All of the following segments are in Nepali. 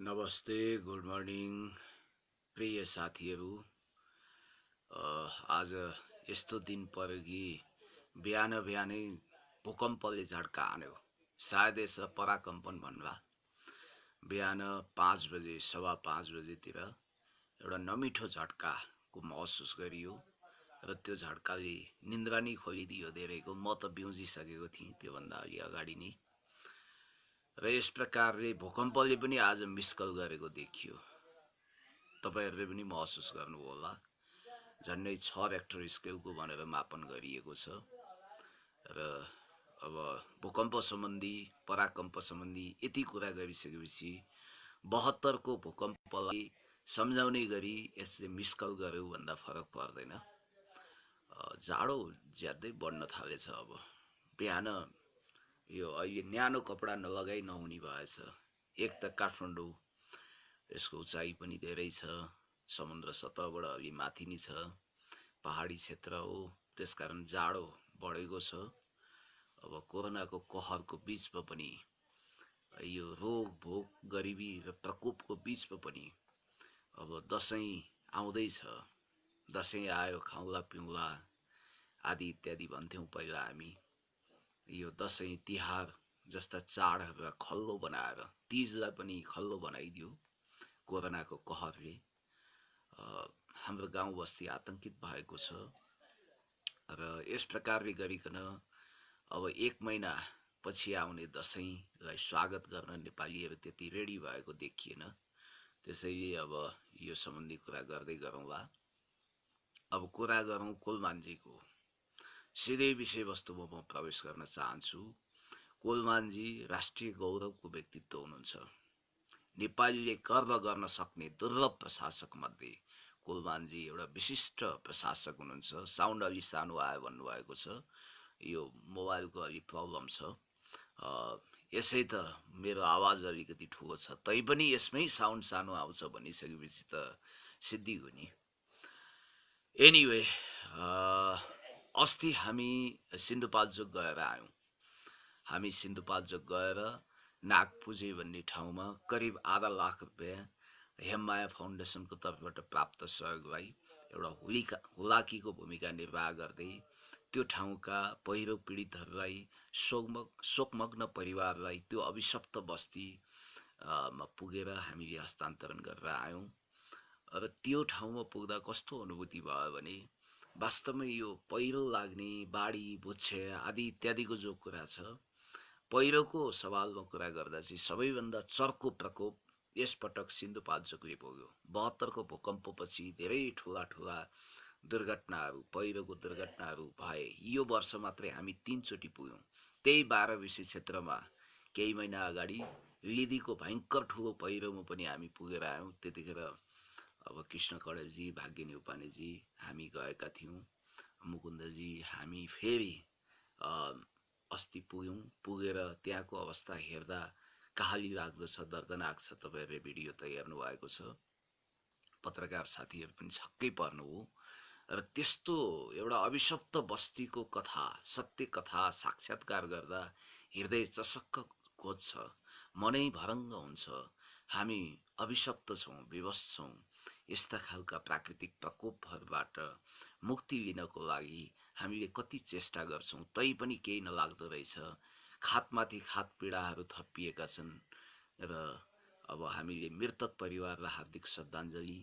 नमस्ते, गुड मर्निङ प्रिय साथीहरू। आज यस्तो दिन पर्यो कि बिहान बिहानै भूकम्पले झड्का हान्यो। सायद यसलाई पराकम्पन भन्ला। बिहान 5 बजे, सवा 5 बजेतिर एउटा नमिठो झड्काको महसुस गरियो र त्यो झड्काले निन्द्रा नै खोलिदियो धेरैको। म त बिउजिसकेको थिएँ त्योभन्दा अलि अगाडि नै। र यस प्रकारले भूकम्पले पनि आज मिसकल गरेको देखियो। तपाईहरुले पनि महसुस गर्नुभयो होला। झन्डै 6 रेक्टर स्केलको भनेर मापन गरिएको छ। र अब भूकम्प सम्बन्धी, पराकम्प सम्बन्धी यति कुरा गरिसकेपछि 72 को भूकम्पलाई सम्झाउने गरी यसले मिसकल गर्यो भन्दा फरक पर्दैन। जाडो ज्यादै बढ्न थालेछ। अब बिहान यो अहिले न्यानो कपडा नलगाई नहुने भएछ। एक त काठमाडौँ, यसको उचाइ पनि धेरै छ, समुद्र सतहबाट अलि माथि नै छ, पहाडी क्षेत्र हो, त्यसकारण जाडो बढेको छ। अब कोरोनाको कहरको बीचमा पनि, यो रोग भोग गरिबी र प्रकोपको बीचमा पनि अब दशैं आउँदैछ। दशैं आयो, खाउँला पिउँला आदि इत्यादि भन्थ्यौं पहिला हामी। यो दशैं तिहार जस्ता चाडहरूलाई खल्लो बनाएर तीजलाई पनि खल्लो बनाइदियो कोरोनाको कहरले। हाम्रो गाउँ बस्ती आतंकित भएको छ। र यस प्रकारले गरिकन अब 1 महिना पछि आउने दशैंलाई स्वागत गर्न नेपालीहरू त्यति रेडी भएको देखिएन। त्यसैले अब यो सम्बन्धी कुरा गर्दै गरौँला। अब कुरा गरौँ कोलमानजीको। सिधै विषयवस्तुमा म प्रवेश गर्न चाहन्छु। कोलमानजी राष्ट्रिय गौरवको व्यक्तित्व हुनुहुन्छ। नेपालीले गर्व गर्न सक्ने दुर्लभ प्रशासक मध्ये कोलमानजी एउटा विशिष्ट प्रशासक हुनुहुन्छ। साउन्ड अलि सानो आयो भन्नुभएको छ। यो मोबाइलको अलि प्रब्लम छ। यसै त मेरो आवाज अलिकति ठुलो छ, तैपनि यसमै साउन्ड सानो आउँछ भनिसकेपछि त सिद्धि हो नि। एनिवे, अस्ति हामी सिन्धुपाल्चोक गएर आयौं। हामी सिन्धुपाल्चोक गएर नागपुजे भन्ने ठाउँमा करिब आधा लाख रुपैयाँ हेममाया फाउन्डेसनको तर्फबाट प्राप्त सहयोगलाई एउटा हुलाकीको भूमिका निर्वाह गर्दै त्यो ठाउँका पहिरो पीडितहरूलाई, शोकमग्न परिवारलाई त्यो अभिशप्त बस्तीमा पुगेर हामीले हस्तान्तरण गरेर आयौं। र त्यो ठाउँमा पुग्दा कस्तो अनुभूति भयो भने, वास्तवमै यो पहिरो लाग्ने, बाढी भुच्छे आदि इत्यादिको जो कुरा छ, पहिरोको सवालमा कुरा गर्दा चाहिँ सबैभन्दा चर्को प्रकोप यसपटक सिन्धुपाल्चोकले पुग्यो। 72 को भूकम्पपछि धेरै ठूला ठूला दुर्घटनाहरू, पहिरोको दुर्घटनाहरू भए। यो वर्ष मात्रै हामी 3 चोटि पुग्यौं। त्यही 12 विषय क्षेत्रमा केही महिना अगाडि लिदीको भयंकर ठूलो पहिरोमा पनि हामी पुगेर आयौं। त्यतिखेर अब कृष्ण कडेलजी, भाग्यनी उपानेजी हामी गएका थियौं। मुकुन्दजी हामी फेरि अस्ति पुग्यौं। पुगेर त्यहाँको अवस्था हेर्दा कहाली लाग्दो छ, दर्दनाक छ। तपाईहरुले भिडियो त हेर्नु भएको छ। पत्रकार साथीहरु पनि छक्कै पर्नु हो। र त्यस्तो एउटा अभिशप्त बस्तीको कथा, सत्य कथा साक्षात्कार गर्दा हृदय चसक्क खोज्छ, मनै भरङ्ग हुन्छ। हामी अभिशप्त छौं, विवश छौं। यस्ता खालका प्राकृतिक प्रकोपहरूबाट मुक्ति लिनको लागि हामीले कति चेष्टा गर्छौं, तै पनि केही नलाग्दो रहेछ। खातमाथि खात पीडाहरू थपिएका छन्। र अब हामीले मृतक परिवारलाई हार्दिक श्रद्धाञ्जली,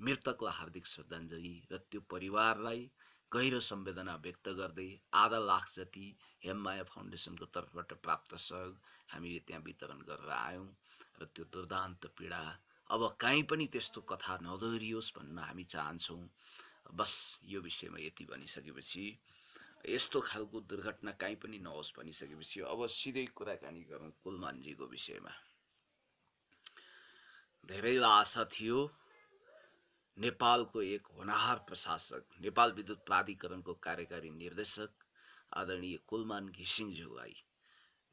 मृतकलाई हार्दिक श्रद्धाञ्जली र त्यो परिवारलाई गहिरो संवेदना व्यक्त गर्दै आधा लाख जति हेममाया फाउन्डेसनको तर्फबाट प्राप्त सहयोग हामीले त्यहाँ वितरण गरेर आयौं। र त्यो दुर्दान्त पीडा अब कहीँ पनि त्यस्तो कथा नदोहोरियोस् भन्न हामी चाहन्छौं। बस यो विषयमा यति भनिसकेपछि, यस्तो खालको दुर्घटना कहीँ पनि नहोस् भनिसकेपछि अब सिधै कुराकानी गरौँ कोलमानजीको विषयमा। धेरैलाई आशा थियो नेपालको एक होनहार प्रशासक, नेपाल विद्युत प्राधिकरणको कार्यकारी निर्देशक आदरणीय कोलमान घिसिङज्यूलाई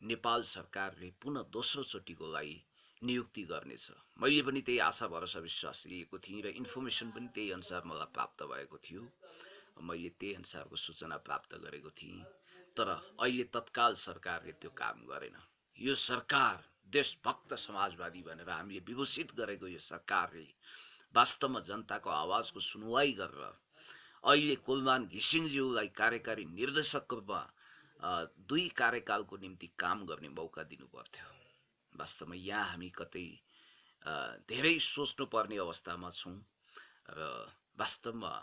नेपाल सरकारले पुनः दोस्रो चोटिको लागि नियुक्ति गर्नेछ। मैले पनि त्यही आशा भरोसा विश्वास लिएको थिएँ र इन्फर्मेसन पनि त्यही अनुसार मलाई प्राप्त भएको थियो। मैले त्यही अनुसारको सूचना प्राप्त गरेको थिएँ। तर अहिले तत्काल सरकारले त्यो काम गरेन। यो सरकार देशभक्त समाजवादी भनेर हामीले विभूषित गरेको यो सरकारले वास्तवमा जनताको आवाजको सुनवाई गरेर अहिले कुलमान घिसिङज्यूलाई कार्यकारी निर्देशकको रूपमा 2 कार्यकालको निम्ति काम गर्ने मौका दिनु पर्थ्यो। वास्तवमा यहाँ हामी कतै धेरै सोच्नुपर्ने अवस्थामा छौँ र वास्तवमा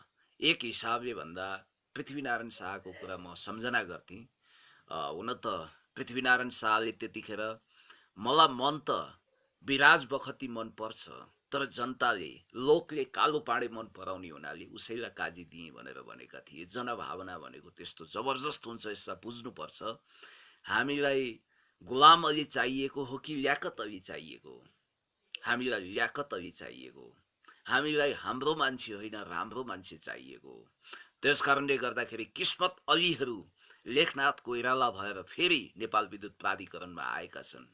एक हिसाबले भन्दा पृथ्वीनारायण शाहको कुरा म सम्झना गर्थेँ। हुन त पृथ्वीनारायण शाहले त्यतिखेर मलाई मन त विराज बखती मन पर्छ, तर जनताले लोकले कालो पाडे मन पराउने हुनाले उसैलाई काजी दिए भनेर भनेका थिए। जनभावना भनेको त्यस्तो जबरजस्त हुन्छ, यसलाई बुझ्नुपर्छ। हामीलाई गुलाम अली चाहिएको हो कि ल्याकत अली चाहिएको हो? हामीलाई ल्याकत अली चाहिएको हो। हामीलाई हाम्रो मान्छे होइन, राम्रो मान्छे चाहिएको हो। त्यसकारणले गर्दाखेरि किस्मत अलीहरू लेखनाथ कोइराला भएर फेरि नेपाल विद्युत प्राधिकरणमा आएका छन्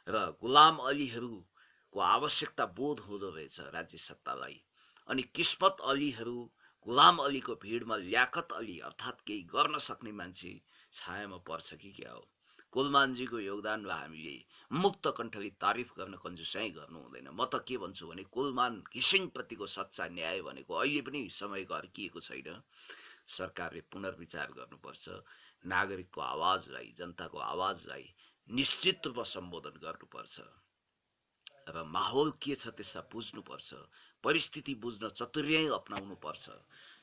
र गुलाम अलीहरूको आवश्यकता बोध हुँदो रहेछ राज्य सत्तालाई। अनि किस्मत अलीहरू गुलाम अलीको भिडमा ल्याकत अली अर्थात् केही गर्न सक्ने मान्छे छायामा पर्छ कि क्या हो? कुलमानजीको योगदानलाई हामीले मुक्त कण्ठले तारिफ गर्न कन्जुसाइ गर्नु हुँदैन। म त के भन्छु भने कुलमान घिसिङप्रतिको सच्चा न्याय भनेको अहिले पनि समय घर्किएको छैन। सरकारले पुनर्विचार गर्नुपर्छ। नागरिकको आवाजलाई, जनताको आवाजलाई निश्चित रूपमा सम्बोधन गर्नुपर्छ र माहौल के छ त्यसलाई बुझ्नुपर्छ। परिस्थिति बुझ्न चतुर्याइ अपनाउनु पर्छ।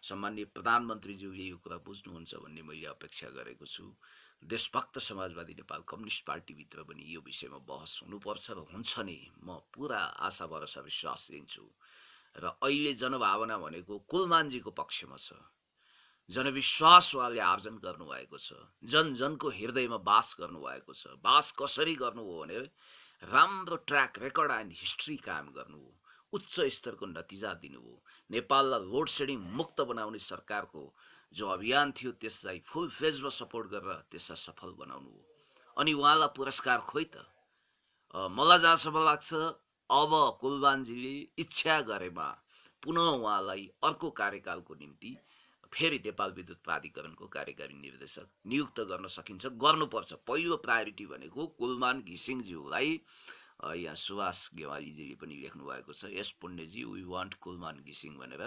सम्माननीय प्रधानमन्त्रीज्यूले यो कुरा बुझ्नुहुन्छ भन्ने मैले अपेक्षा गरेको छु। देशभक्त समाजवादी नेपाल कम्युनिस्ट पार्टीभित्र पनि यो विषयमा बहस हुनुपर्छ र हुन्छ नै। म पुरा आशा भरोसा विश्वास दिन्छु र अहिले जनभावना भनेको कुलमानजीको पक्षमा छ। जनविश्वास उहाँले आर्जन गर्नुभएको छ। जनजनको हृदयमा बास गर्नुभएको छ। बास कसरी गर्नु हो भने राम्रो ट्र्याक रेकर्ड एन्ड हिस्ट्री कायम गर्नु हो, उच्च स्तरको नतिजा दिनु हो, नेपाललाई लोड सेडिङ मुक्त बनाउने सरकारको जो अभियान थियो त्यसलाई फुल फेजमा सपोर्ट गरेर त्यसलाई सफल बनाउनु हो। अनि उहाँलाई पुरस्कार खोइ त। मलाई जहाँसम्म लाग्छ अब कुलमानजीले इच्छा गरेमा पुनः उहाँलाई अर्को कार्यकालको निम्ति फेरि नेपाल विद्युत प्राधिकरणको कार्यकारी निर्देशक नियुक्त गर्न सकिन्छ, गर्नुपर्छ। पहिलो प्रायोरिटी भनेको कुलमान घिसिङज्यूलाई, यहाँ सुभाष गेवालीजीले पनि लेख्नु भएको छ, यस पुण्यजी वी वान्ट कुलमान घिसिङ भनेर।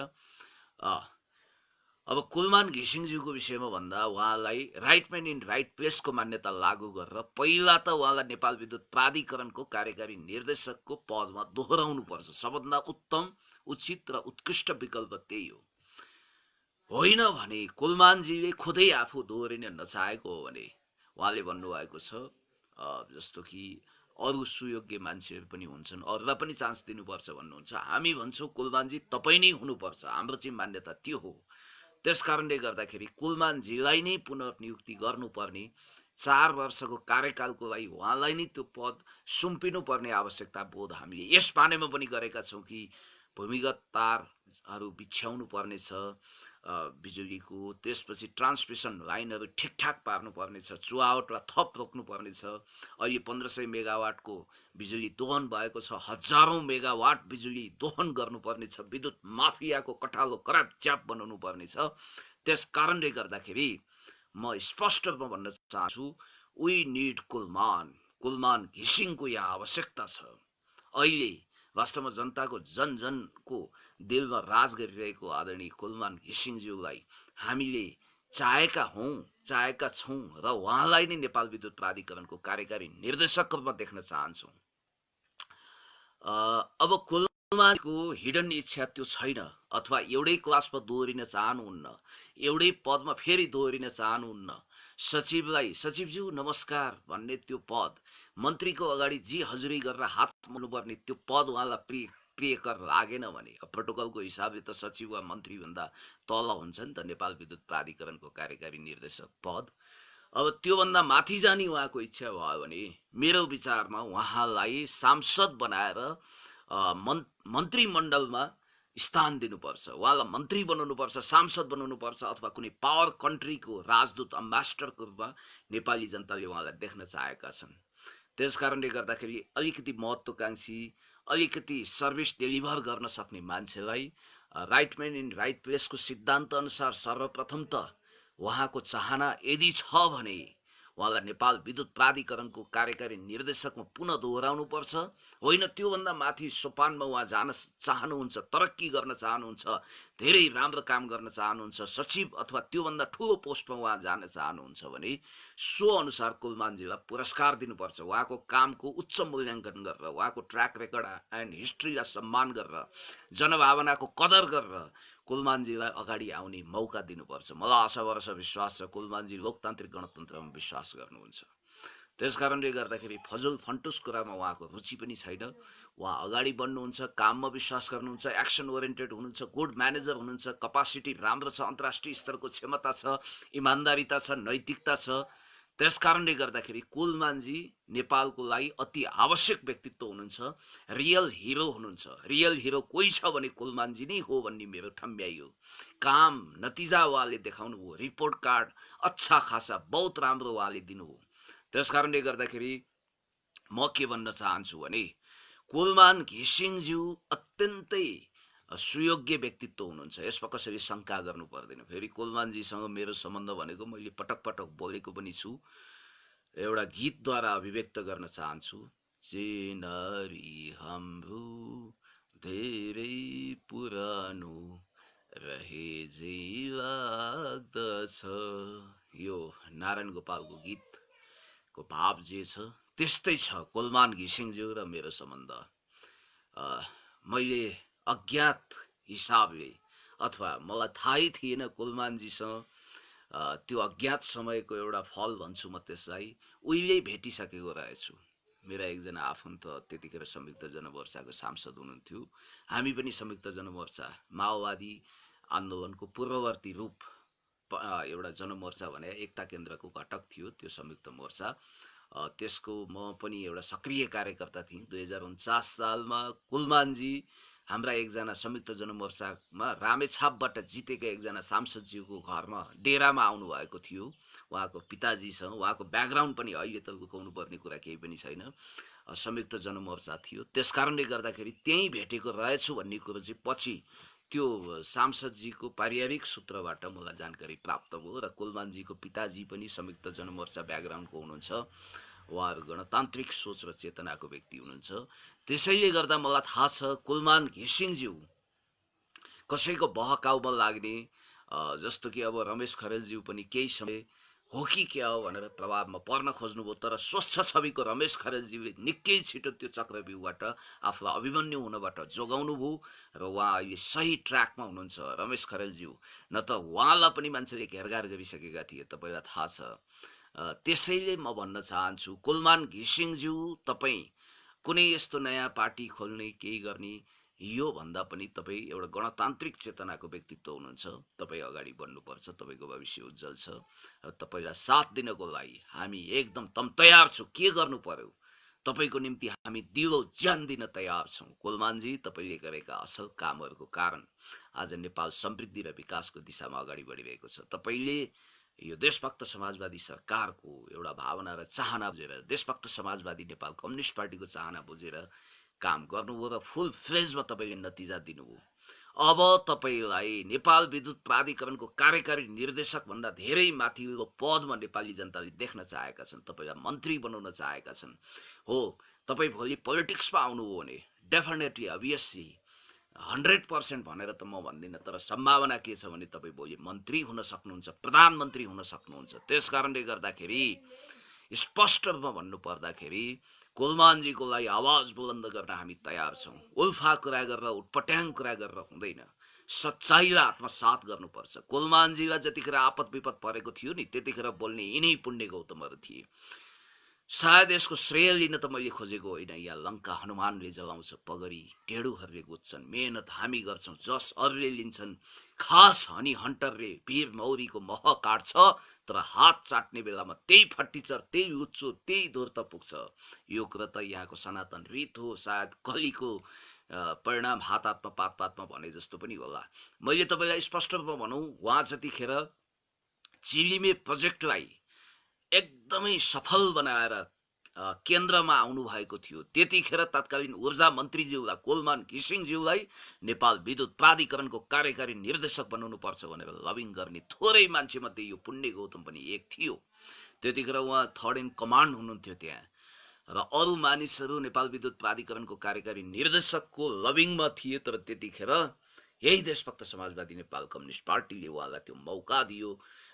अब कुलमान घिसिङज्यूको विषयमा भन्दा उहाँलाई राइट म्यान इन राइट प्लेसको मान्यता लागू गरेर पहिला त उहाँलाई नेपाल विद्युत प्राधिकरणको कार्यकारी निर्देशकको पदमा दोहोऱ्याउनु पर्छ। सबभन्दा उत्तम, उचित र उत्कृष्ट विकल्प त्यही हो। होइन भने कुलमानजीले खुदै आफू दोहोरिन नचाहेको हो भने उहाँले भन्नुभएको छ जस्तो कि अरू सुयोग्य मान्छेहरू पनि हुन्छन्, अरूलाई पनि चान्स दिनुपर्छ भन्नुहुन्छ। हामी भन्छौँ कुलमानजी तपाईँ नै हुनुपर्छ, हाम्रो चाहिँ मान्यता त्यो हो। त्यसकारणले गर्दाखेरि कुलमानजीलाई नै पुनर्नियुक्ति गर्नुपर्ने, 4 वर्षको कार्यकालको लागि उहाँलाई नै त्यो पद सुम्पिनुपर्ने आवश्यकता बोध हामीले यस बारेमा पनि गरेका छौँ कि भूमिगत तारहरू बिछ्याउनु पर्नेछ बिजुलीको, त्यसपछि ट्रान्समिसन लाइनहरू ठिकठाक पार्नुपर्नेछ, चुहावटलाई थप रोक्नुपर्नेछ। अहिले 1500 मेगावाटको बिजुली दोहन भएको छ, हजारौं मेगावाट बिजुली दोहन गर्नुपर्नेछ। विद्युत माफियाको कठालो कराप च्याप बनाउनु पर्नेछ। त्यस कारणले गर्दाखेरि म स्पष्ट रूपमा भन्न चाहन्छु, वी निड कुलमान घिसिङको यहाँ आवश्यकता छ। अहिले वास्तवमा जनताको जनजनको दिलमा राज गरिरहेको आदरणीय कुलमान घिसिङज्यूलाई हामीले चाहेका छौँ र उहाँलाई नै नेपाल विद्युत प्राधिकरणको कार्यकारी निर्देशकको रूपमा देख्न चाहन्छौँ। अब कुलमानको हिडन इच्छा त्यो छैन, अथवा एउटै क्लासमा दोहोरिन चाहनुहुन्न, एउटै पदमा फेरि दोहोरिन चाहनुहुन्न। सचिवज्यू नमस्कार भन्ने त्यो पद, मन्त्रीको अगाडि जी हजुरी गरेर हात मुन्नुपर्ने त्यो पद उहाँलाई प्रियकर लागेन भने प्रोटोकलको हिसाबले त सचिव वा मन्त्री भन्दा तल हुन्छ नि त नेपाल विद्युत प्राधिकरणको कार्यकारी निर्देशक पद। अब त्योभन्दा माथि जाने उहाँको इच्छा भयो भने मेरो विचारमा उहाँलाई सांसद बनाएर मन्त्रीमण्डलमा स्थान दिनुपर्छ, उहाँलाई मन्त्री बनाउनुपर्छ, सांसद बनाउनुपर्छ, अथवा कुनै पावर कन्ट्रीको राजदूत अम्बासडरको रूपमा नेपाली जनताले उहाँलाई देख्न चाहेका छन्। त्यसकारणले गर्दाखेरि अलिकति महत्त्वकांक्षी, अलिकति सर्भिस डेलिभर गर्न सक्ने मान्छेलाई राइट म्यान इन राइट प्लेसको सिद्धान्त अनुसार सर्वप्रथम त उहाँको चाहना यदि छ भने उहाँलाई नेपाल विद्युत प्राधिकरणको कार्यकारी निर्देशकमा पुनः दोहोऱ्याउनु पर्छ, होइन त्योभन्दा माथि सोपानमा उहाँ जान चाहनुहुन्छ, तरक्की गर्न चाहनुहुन्छ, धेरै राम्रो काम गर्न चाहनुहुन्छ, सचिव अथवा त्योभन्दा ठुलो पोस्टमा उहाँ जान चाहनुहुन्छ भने सो अनुसार कुलमानजीलाई पुरस्कार दिनुपर्छ। उहाँको कामको उच्च मूल्याङ्कन गरेर, उहाँको ट्र्याक रेकर्ड एन्ड हिस्ट्रीलाई सम्मान गरेर, जनभावनाको कदर गरेर कुलमानजीलाई अगाडि आउने मौका दिनुपर्छ। मलाई आशा भरोसा विश्वास छ कुलमानजी लोकतान्त्रिक गणतन्त्रमा विश्वास गर्नुहुन्छ। त्यसकारणले गर्दाखेरि फजुल फन्टुस कुरामा उहाँको रुचि पनि छैन। उहाँ अगाडि बढ्नुहुन्छ, काममा विश्वास गर्नुहुन्छ, एक्सन ओरिएन्टेड हुनुहुन्छ, गुड म्यानेजर हुनुहुन्छ, कपासिटी राम्रो छ, अन्तर्राष्ट्रिय स्तरको क्षमता छ, इमान्दारिता छ, नैतिकता छ। त्यसकारणले गर्दाखेरि कुलमानजी नेपालको लागि अति आवश्यक व्यक्तित्व हुनुहुन्छ, रियल हिरो हुनुहुन्छ। रियल हिरो कोही छ भने कुलमानजी नै हो भन्ने मेरो ठम्ब्याइ हो। काम नतिजा उहाँले देखाउनु हो, रिपोर्ट कार्ड अच्छा खासा बहुत राम्रो उहाँले दिनुभयो। त्यसकारणले गर्दाखेरि म के भन्न चाहन्छु भने कुलमान घिसिङज्यू अत्यन्तै सुयोग्य व्यक्तित्व हुनुहुन्छ, यसमा कसैले शङ्का गर्नु पर्दैन। फेरि कुलमानजीसँग मेरो सम्बन्ध भनेको मैले पटक पटक बोलेको पनि छु, एउटा गीतद्वारा अभिव्यक्त गर्न चाहन्छु। चिनारी हाम्रो धेरै पुरानो रहे जे लाग्दछ, यो नारायण गोपालको गीतको भाव जे छ त्यस्तै छ कुलमान घिसिङज्यू र मेरो सम्बन्ध। मैले अज्ञात हिसाबले अथवा मलाई थाहै थिएन कुलमानजीसँग त्यो अज्ञात समयको एउटा फल भन्छु म त्यसलाई, उहिले भेटिसकेको रहेछु। मेरा एकजना आफन्त त्यतिखेर संयुक्त जनमोर्चाको सांसद हुनुहुन्थ्यो। हामी पनि संयुक्त जनमोर्चा माओवादी आन्दोलनको पूर्ववर्ती रूप एउटा जनमोर्चा भने एकता केन्द्रको घटक थियो त्यो संयुक्त मोर्चा। त्यसको म पनि एउटा सक्रिय कार्यकर्ता थिएँ। 2049 सालमा कुलमानजी हाम्रा एकजना संयुक्त जनमोर्चामा रामेछापबाट जितेका एकजना सांसदज्यूको घरमा डेरामा आउनु भएको थियो। उहाँको पिताजीसँग उहाँको ब्याकग्राउन्ड पनि अहिले त लुकाउनु पर्ने कुरा केही पनि छैन, संयुक्त जनमोर्चा थियो। त्यसकारणले गर्दाखेरि त्यहीँ भेटेको रहेछु भन्ने कुरो चाहिँ पछि त्यो सांसदजीको पारिवारिक सूत्रबाट मलाई जानकारी प्राप्त भयो र कुलमानजीको पिताजी पनि संयुक्त जनमोर्चा ब्याकग्राउन्डको हुनुहुन्छ। उहाँहरू गणतान्त्रिक सोच र चेतनाको व्यक्ति हुनुहुन्छ। त्यसैले गर्दा मलाई थाहा छ कुलमान घिसिङज्यू कसैको बहकाउमा लाग्ने, जस्तो कि अब रमेश खरेलज्यू पनि केही समय हो कि क्या हो भनेर प्रभावमा पर्न खोज्नुभयो, तर स्वच्छ छविको रमेश खरेलज्यूले निकै छिटो त्यो चक्रव्यूहबाट आफूलाई अभिमन्यु हुनबाट जोगाउनु भयो र उहाँ अहिले सही ट्र्याकमा हुनुहुन्छ रमेश खरेलज्यू। न त उहाँलाई पनि मान्छेले घेरघार गरिसकेका थिए, तपाईँलाई थाहा छ। त्यसैले म भन्न चाहन्छु कुलमान घिसिङज्यू तपाईँ कुनै यस्तो नयाँ पार्टी खोल्ने केही गर्ने यो भन्दा पनि तपाईँ एउटा गणतान्त्रिक चेतनाको व्यक्तित्व हुनुहुन्छ। तपाईँ अगाडि बढ्नुपर्छ, तपाईँको भविष्य उज्जवल छ र तपाईँलाई साथ दिनको लागि हामी एकदम तयार छौँ। के गर्नु पर्यो तपाईँको निम्ति हामी दिलो ज्यान दिन तयार छौँ। कुलमानजी तपाईँले गरेका असल कामहरूको कारण आज नेपाल समृद्धि र विकासको दिशामा अगाडि बढिरहेको छ। तपाईँले यो देशभक्त समाजवादी सरकारको एउटा भावना र चाहना बुझेर, देशभक्त समाजवादी नेपाल कम्युनिस्ट पार्टीको चाहना बुझेर काम गर्नुभयो र फुल फ्लेजमा तपाईँले नतिजा दिनुभयो। अब तपाईँलाई नेपाल विद्युत प्राधिकरणको कार्यकारी निर्देशक भन्दा धेरै माथिल्लो पदमा नेपाली जनताले देख्न चाहेका छन्, तपाईँलाई मन्त्री बनाउन चाहेका छन्। हो, तपाईँ भोलि पोलिटिक्समा आउनुभयो भने डेफिनेटली अभियसली 100% भनेर त म भन्दिनँ, तर सम्भावना के छ भने तपाईँ भोलि मन्त्री हुन सक्नुहुन्छ, प्रधानमन्त्री हुन सक्नुहुन्छ। त्यसकारणले गर्दाखेरि स्पष्ट रूपमा भन्नु पर्दाखेरि कुलमानजीको लागि आवाज बुलन्द गर्न हामी तयार छौँ। उल्फा कुरा गरेर उटपट्याङ कुरा गरेर हुँदैन, सच्चाइलाई आत्मसात गर्नुपर्छ। कुलमानजीलाई जतिखेर आपद विपद परेको थियो नि त्यतिखेर बोल्ने यिनै पुण्य गौतमहरू थिए। सायद यसको श्रेय लिन त मैले खोजेको होइन। यहाँ लङ्का हनुमानले जलाउँछ पगरी, टेडुहरूले गुज्छन्, मेहनत हामी गर्छौँ, जस अरूले लिन्छन्, खास हनी हन्टरले वीर मौरीको मह काट्छ, तर हात चाट्ने बेलामा त्यही फट्टिचर, त्यही लुच्चो, त्यही धुर्त पुग्छ। यो कुरा त यहाँको सनातन रीत हो। सायद कलीको परिणाम हातमा पातमा भने जस्तो पनि होला। मैले तपाईँलाई स्पष्ट रूपमा भनौँ, उहाँ जतिखेर चिलिमे प्रोजेक्टलाई एकदमै सफल बनाएर केन्द्रमा आउनु भएको थियो त्यतिखेर तत्कालीन ऊर्जा मन्त्रीज्यूलाई कुलमान घिसिङज्यूलाई नेपाल विद्युत प्राधिकरणको कार्यकारी निर्देशक बनाउनु पर्छ भनेर लबिङ गर्ने थोरै मान्छे मध्ये यो पुण्य गौतम पनि एक थियो। त्यतिखेर उहाँ थर्ड इन कमान्ड हुनुहुन्थ्यो त्यहाँ र अरू मानिसहरू नेपाल विद्युत प्राधिकरणको कार्यकारी निर्देशकको लभिङमा थिए। तर त्यतिखेर यही देशभक्त समाजवादी नेपाल कम्युनिस्ट पार्टीले उहाँलाई त्यो मौका दियो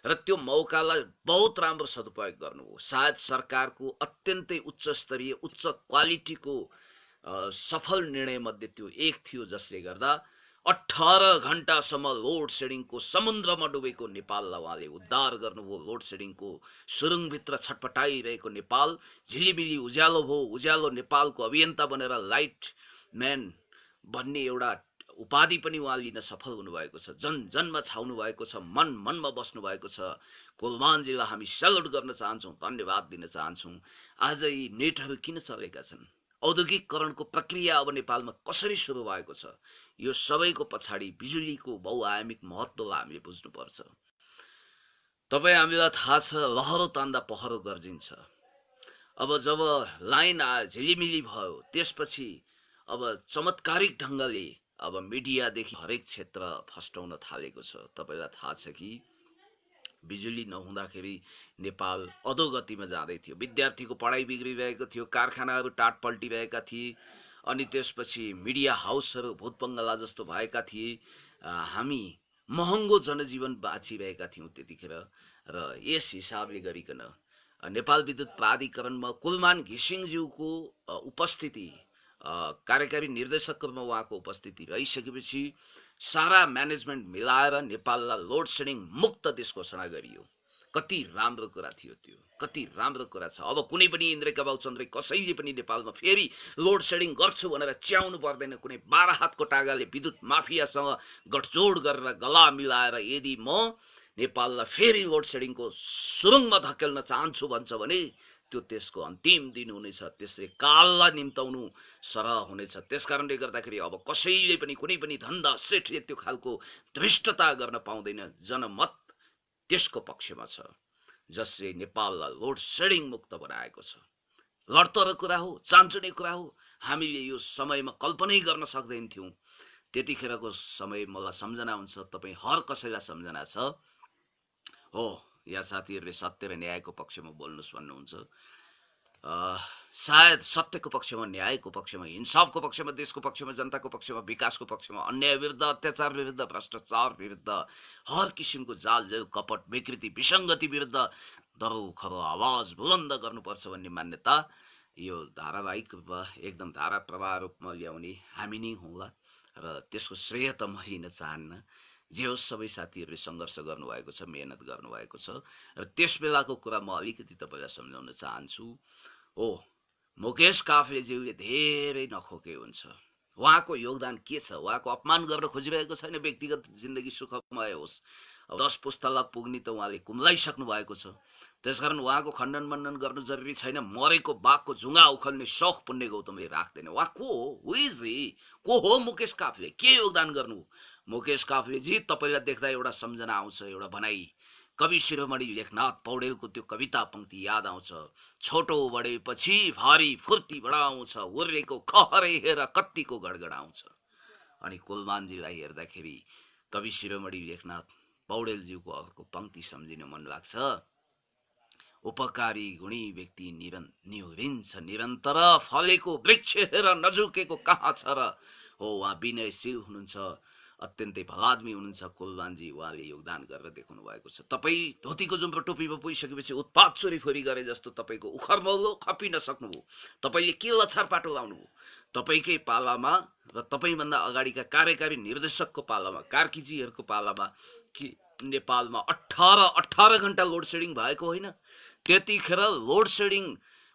र त्यो मौकालाई बहुत राम्रो सदुपयोग गर्नुभयो। सायद सरकारको अत्यन्तै उच्च स्तरीय उच्च क्वालिटीको सफल निर्णय मध्ये त्यो एक थियो, जसले गर्दा 18 घण्टासम्म लोड सेडिङको समुद्रमा डुबेको नेपाललाई उहाँले उद्धार गर्नुभयो। लोड सेडिङको सुरुङभित्र छटपटाइरहेको नेपाल झिलिमिली उज्यालो भयो। उज्यालो नेपालको अभियन्ता बनेर लाइट म्यान भन्ने एउटा उपाधि पनि उहाँ लिन सफल हुनुभएको छ। जन जनमा छाउनु भएको छ, मन मनमा बस्नु भएको छ। कुलमानजीलाई हामी सेल्युट गर्न चाहन्छौँ, धन्यवाद दिन चाहन्छौँ। आज यी नेटहरू किन चलेका छन्, औद्योगिकरणको प्रक्रिया अब नेपालमा कसरी सुरु भएको छ, यो सबैको पछाडि बिजुलीको बहुआयामिक महत्त्वलाई हामीले बुझ्नुपर्छ। तपाईँ हामीलाई थाहा छ, लहरो तान्दा पहरो गर्जिन्छ। अब जब लाइन आयो, झिलिमिली भयो, त्यसपछि अब चमत्कारिक ढङ्गले अब मिडियादेखि हरेक क्षेत्र फस्टाउन थालेको छ। तपाईँलाई थाहा छ कि बिजुली नहुँदाखेरि नेपाल अधोगतिमा जाँदै थियो। विद्यार्थीको पढाइ बिग्रिरहेको थियो, कारखानाहरू टाट पल्टिरहेका थिए, अनि त्यसपछि मिडिया हाउसहरू भूतबङ्गला जस्तो भएका थिए। हामी महँगो जनजीवन बाँचिरहेका थियौँ त्यतिखेर। र यस हिसाबले गरिकन नेपाल विद्युत प्राधिकरणमा कुलमान घिसिङज्यूको उपस्थिति, कार्यकारी निर्देशकको रूपमा उहाँको उपस्थिति रहिसकेपछि सारा म्यानेजमेन्ट मिलाएर नेपाललाई लोड सेडिङ मुक्त देश घोषणा गरियो। कति राम्रो कुरा थियो त्यो, कति राम्रो कुरा छ। अब कुनै पनि इन्द्रेका बाबुचन्द्र कसैले पनि नेपालमा फेरि लोड सेडिङ गर्छु भनेर च्याउनु पर्दैन। कुनै 12 हातको टागाले विद्युत माफियासँग गठजोड गरेर गला मिलाएर यदि म नेपाललाई फेरि लोड सेडिङको सुरुङमा धकेल्न चाहन्छु भन्छ भने त्यो त्यसको अन्तिम दिन हुनेछ। त्यसले काललाई निम्ताउनु सरह हुनेछ। त्यसकारणले गर्दाखेरि अब कसैले पनि कुनै पनि धन्दा सेठले त्यो खालको धृष्टता गर्न पाउँदैन। जनमत त्यसको पक्षमा छ जसले नेपाललाई लोड सेडिङ मुक्त बनाएको छ। लडतर कुरा हो, चान्चुने कुरा हो। हामीले यो समयमा कल्पनै गर्न सक्दैन थियौँ। त्यतिखेरको समय मलाई सम्झना हुन्छ, तपाईँ हर कसैलाई सम्झना छ हो। यहाँ साथीहरूले सत्य र न्यायको पक्षमा बोल्नुहोस् भन्नुहुन्छ। सायद सत्यको पक्षमा, न्यायको पक्षमा, इन्साफको पक्षमा, देशको पक्षमा, जनताको पक्षमा, विकासको पक्षमा, अन्याय विरुद्ध, अत्याचार विरुद्ध, भ्रष्टाचार विरुद्ध, हर किसिमको जालजेल कपट विकृति विसङ्गति विरुद्ध दरो खरो आवाज बुलन्द गर्नुपर्छ भन्ने मान्यता यो धारावाहिक रूपमा एकदम धारा प्रवाह रूपमा ल्याउने हामी नै हौँला। र त्यसको श्रेय त म लिन चाहन्न। जे होस्, सबै साथीहरूले सङ्घर्ष गर्नुभएको छ, मेहनत गर्नुभएको छ। र त्यस बेलाको कुरा म अलिकति तपाईँलाई सम्झाउन चाहन्छु। हो, मुकेश काफ्लेज्यूले धेरै नखोके हुन्छ। उहाँको योगदान के छ? उहाँको अपमान गर्न खोजिरहेको छैन। व्यक्तिगत जिन्दगी सुखमय होस्। अब 10 पुस्ताला पुग्ने त उहाँले कुम्लाइसक्नु भएको छ। त्यसकारण उहाँको खण्डन मण्डन गर्नु जरुरी छैन। मरेको बाघको झुङ्गा उखल्ने शौख पुण्य गौतमले राख्दैन। उहाँ को हो? हु इज ही? को हो मुकेश काफ्ले? के योगदान गर्नु? मुकेश काफ्लेजी, तपाईँलाई देख्दा एउटा सम्झना आउँछ, एउटा भनाइ। कवि शिरोमणि लेखनाथ पौडेलको त्यो कविता पंक्ति याद आउँछ। छोटो बढेपछि भारी फुर्ती बढाउँछ, उर्रेको खहरे हेर कत्तिको गडगडाउँछ। अनि कुलमानजीलाई हेर्दाखेरि कवि शिरोमणि लेखनाथ पौडेलज्यूको अर्को पंक्ति सम्झिन मन लाग्छ। उपकारी गुणी व्यक्ति निहुरिन्छ निरन्तर, फलेको वृक्ष हेर नझुकेको कहाँ छ र। हो, उहाँ विनयशील हुनुहुन्छ, अत्यन्तै भलादमी हुनुहुन्छ कुलमानजी। उहाँले योगदान गरेर देखाउनु भएको छ। तपाईँ धोतीको जुम्रो टोपीमा पुगिसकेपछि उत्पात चोरीफोरी गरे जस्तो तपाईँको उखरमौलो खपिन सक्नुभयो। तपाईँले के लछार पाटो लाउनुभयो? तपाईँकै पालामा र तपाईँभन्दा अगाडिका कार्यकारी निर्देशकको पालामा, कार्कीजीहरूको पालामा कि नेपालमा 18 घण्टा लोड सेडिङ भएको होइन? त्यतिखेर लोड सेडिङ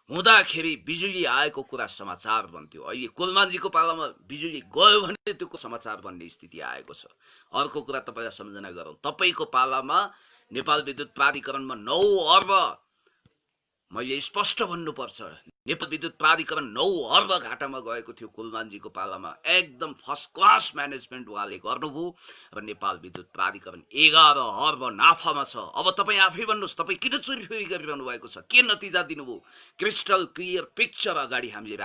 हुँदाखेरि बिजुली आएको कुरा समाचार बन्थ्यो। अहिले कुलमानजीको पालामा बिजुली गयो भने त्यो समाचार बन्ने स्थिति आएको छ। अर्को कुरा तपाईँलाई सम्झना गरौँ, तपाईँको पालामा नेपाल विद्युत प्राधिकरणमा 9 अर्ब, मैले स्पष्ट भन्नुपर्छ, नेपाल विद्युत प्राधिकरण 9 अर्ब घाटामा गएको थियो। कुलमानजीको पालामा एकदम फर्स्ट क्लास म्यानेजमेन्ट उहाँले गर्नुभयो र नेपाल विद्युत प्राधिकरण 11 अर्ब नाफामा छ। अब तपाईँ आफै भन्नुहोस्, तपाईँ किन चोरीफोरी गरिरहनु भएको छ? के नतिजा दिनुभयो? क्रिस्टल क्लियर पिक्चर अगाडि हामीले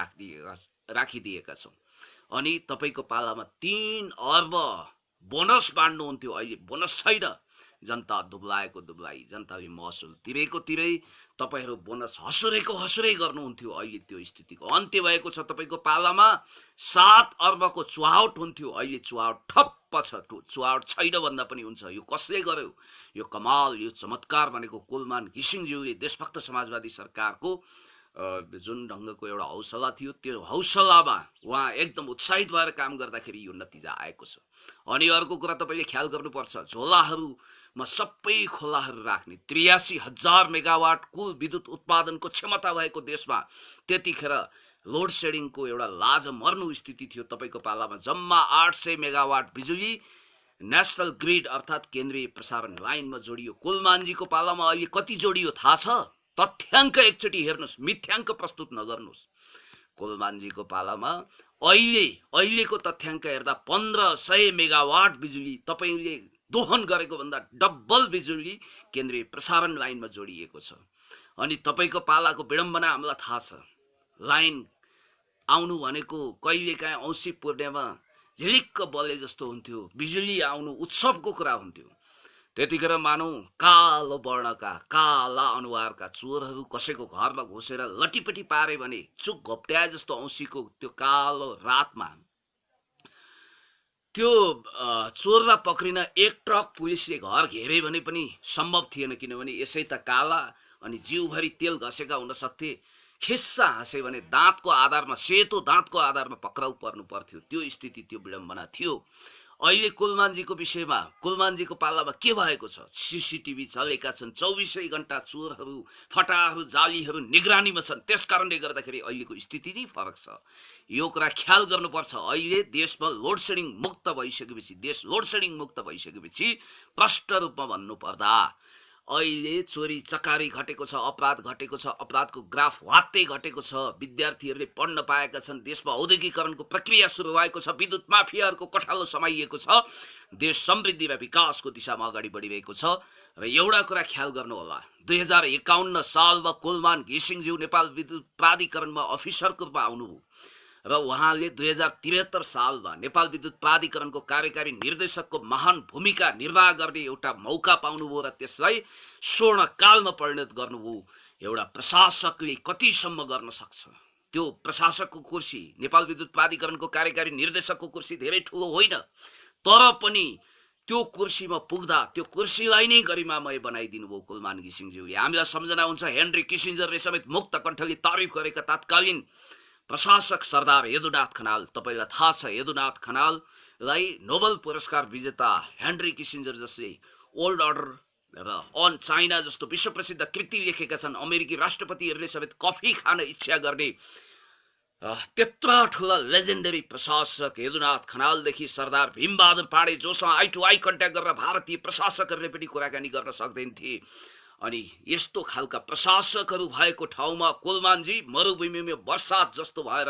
राखिदिएका छौँ। अनि तपाईँको पालामा 3 अर्ब बोनस बाँड्नुहुन्थ्यो, अहिले बोनस छैन। जनता दुब्लाएको दुब्लाई, जनताले महसुल तिरेको तिरै, तपाईहरू बोनस हसुरै गर्नुहुन्थ्यो। अहिले त्यो स्थितिको अन्त्य भएको छ। तपाईँको पालामा 7 अर्बको चुहावट हुन्थ्यो, अहिले चुहावट ठप्प छ। चुहावट छैन भन्दा पनि हुन्छ। यो कसले गर्यो? यो कमाल, यो चमत्कार भनेको कुलमान घिसिङज्यूले देशभक्त समाजवादी सरकारको जुन ढङ्गको एउटा हौसला थियो, त्यो हौसलामा उहाँ एकदम उत्साहित भएर काम गर्दाखेरि यो नतिजा आएको छ। अनि अर्को कुरा तपाईँले ख्याल गर्नुपर्छ, झोलाहरूमा सबै खोलाहरू राख्ने 83,000 मेगावाट कुल विद्युत उत्पादनको क्षमता भएको देशमा त्यतिखेर लोड सेडिङको एउटा लाज मर्नु स्थिति थियो। तपाईँको पालामा जम्मा 800 मेगावाट बिजुली नेशनल ग्रिड अर्थात् केन्द्रीय प्रसारण लाइनमा जोडियो। कुलमानजीको पालामा अहिले कति जोडियो थाहा छ? तथ्याङ्क एकचोटि हेर्नुहोस्, मिथ्याङ्क प्रस्तुत नगर्नुहोस्। कुलमानजीको पालामा अहिलेको तथ्याङ्क हेर्दा 1500 मेगावाट बिजुली तपाईँले दोहन गरेको भन्दा डबल बिजुली केन्द्रीय प्रसारण लाइनमा जोडिएको छ। अनि तपाईँको पालाको विडम्बना हामीलाई थाहा छ। लाइन आउनु भनेको कहिलेकाहीँ औँसी पूर्णिमा झिलिक्क बले जस्तो हुन्थ्यो, बिजुली आउनु उत्सवको कुरा हुन्थ्यो। त्यतिखेर मानौ कालो वर्णका काला अनुहारका चोरहरू कसैको घरमा घुसेर लटीपटी पारे भने चुक घोप्ट्याए जस्तो औँसीको त्यो कालो रातमा त्यो चोरलाई पक्रिन एक ट्रक पुलिसले घर घेरे भने पनि सम्भव थिएन, किनभने यसै त काला अनि जिउभरि तेल घसेका हुन सक्थे। खिस्सा हाँसे भने दाँतको आधारमा, सेतो दाँतको आधारमा पक्राउ पर्नु पर्थ्यो। त्यो स्थिति, त्यो विडम्बना थियो। अहिले कुलमानजीको विषयमा, कुलमानजीको पालामा के भएको छ? सीसीटीभी चलेका छन्, 24 घण्टा चोरहरू, फटाहरू, जालीहरू निगरानीमा छन्। त्यसकारणले गर्दाखेरि अहिलेको स्थिति नै फरक छ। यो कुरा ख्याल गर्नुपर्छ। अहिले देशमा लोड सेडिङ मुक्त भइसकेपछि, देश लोड सेडिङ मुक्त भइसकेपछि प्रष्ट रूपमा भन्नुपर्दा अहिले चोरी चकारी घटेको छ, अपराध घटेको छ, अपराधको ग्राफ वात्तै घटेको छ। विद्यार्थीहरूले पढ्न पाएका छन्, देशमा औद्योगिकरणको प्रक्रिया सुरु भएको छ, विद्युत माफियाहरूको कठालो समाइएको छ, देश समृद्धि र विकासको दिशामा अगाडि बढिरहेको छ। र एउटा कुरा ख्याल गर्नु होला, 2051 सालमा कुलमान घिसिङज्यू नेपाल विद्युत प्राधिकरणमा अफिसरको रूपमा आउनुभयो र उहाँले 2073 सालमा नेपाल विद्युत प्राधिकरणको कार्यकारी निर्देशकको महान भूमिका निर्वाह गर्ने एउटा मौका पाउनुभयो र त्यसलाई स्वर्णकालमा परिणत गर्नुभयो। एउटा प्रशासकले कतिसम्म गर्न सक्छ? त्यो प्रशासकको कुर्सी, नेपाल विद्युत प्राधिकरणको कार्यकारी निर्देशकको कुर्सी धेरै ठुलो होइन, तर पनि त्यो कुर्सीमा पुग्दा त्यो कुर्सीलाई नै गरिमामय बनाइदिनु भयो कुलमान घिसिङज्यूले। हामीलाई सम्झना हुन्छ, हेनरी किसिन्जरले समेत मुक्त कण्ठले तारिफ गरेका तत्कालीन प्रशासक सरदार यदुनाथ खनाल। तपाईँलाई थाहा छ, यदुनाथ खनाललाई नोबेल पुरस्कार विजेता हेनरी किसिन्जर जसले ओल्ड अर्डर र अन चाइना जस्तो विश्व प्रसिद्ध कृति लेखेका छन्। अमेरिकी राष्ट्रपतिहरूले समेत कफी खान इच्छा गर्ने त्यत्रा ठुला लेजेन्डरी प्रशासक यदुनाथ खनालदेखि सरदार भीमबहादुर पाण्डे, जोसँग आई टु आई कन्ट्याक्ट गरेर भारतीय प्रशासकहरूले पनि कुराकानी गर्न सक्दैन थिए। अनि यस्तो खालका प्रशासकहरू भएको ठाउँमा कुलमानजी मरुभूमिमा बर्सात जस्तो भएर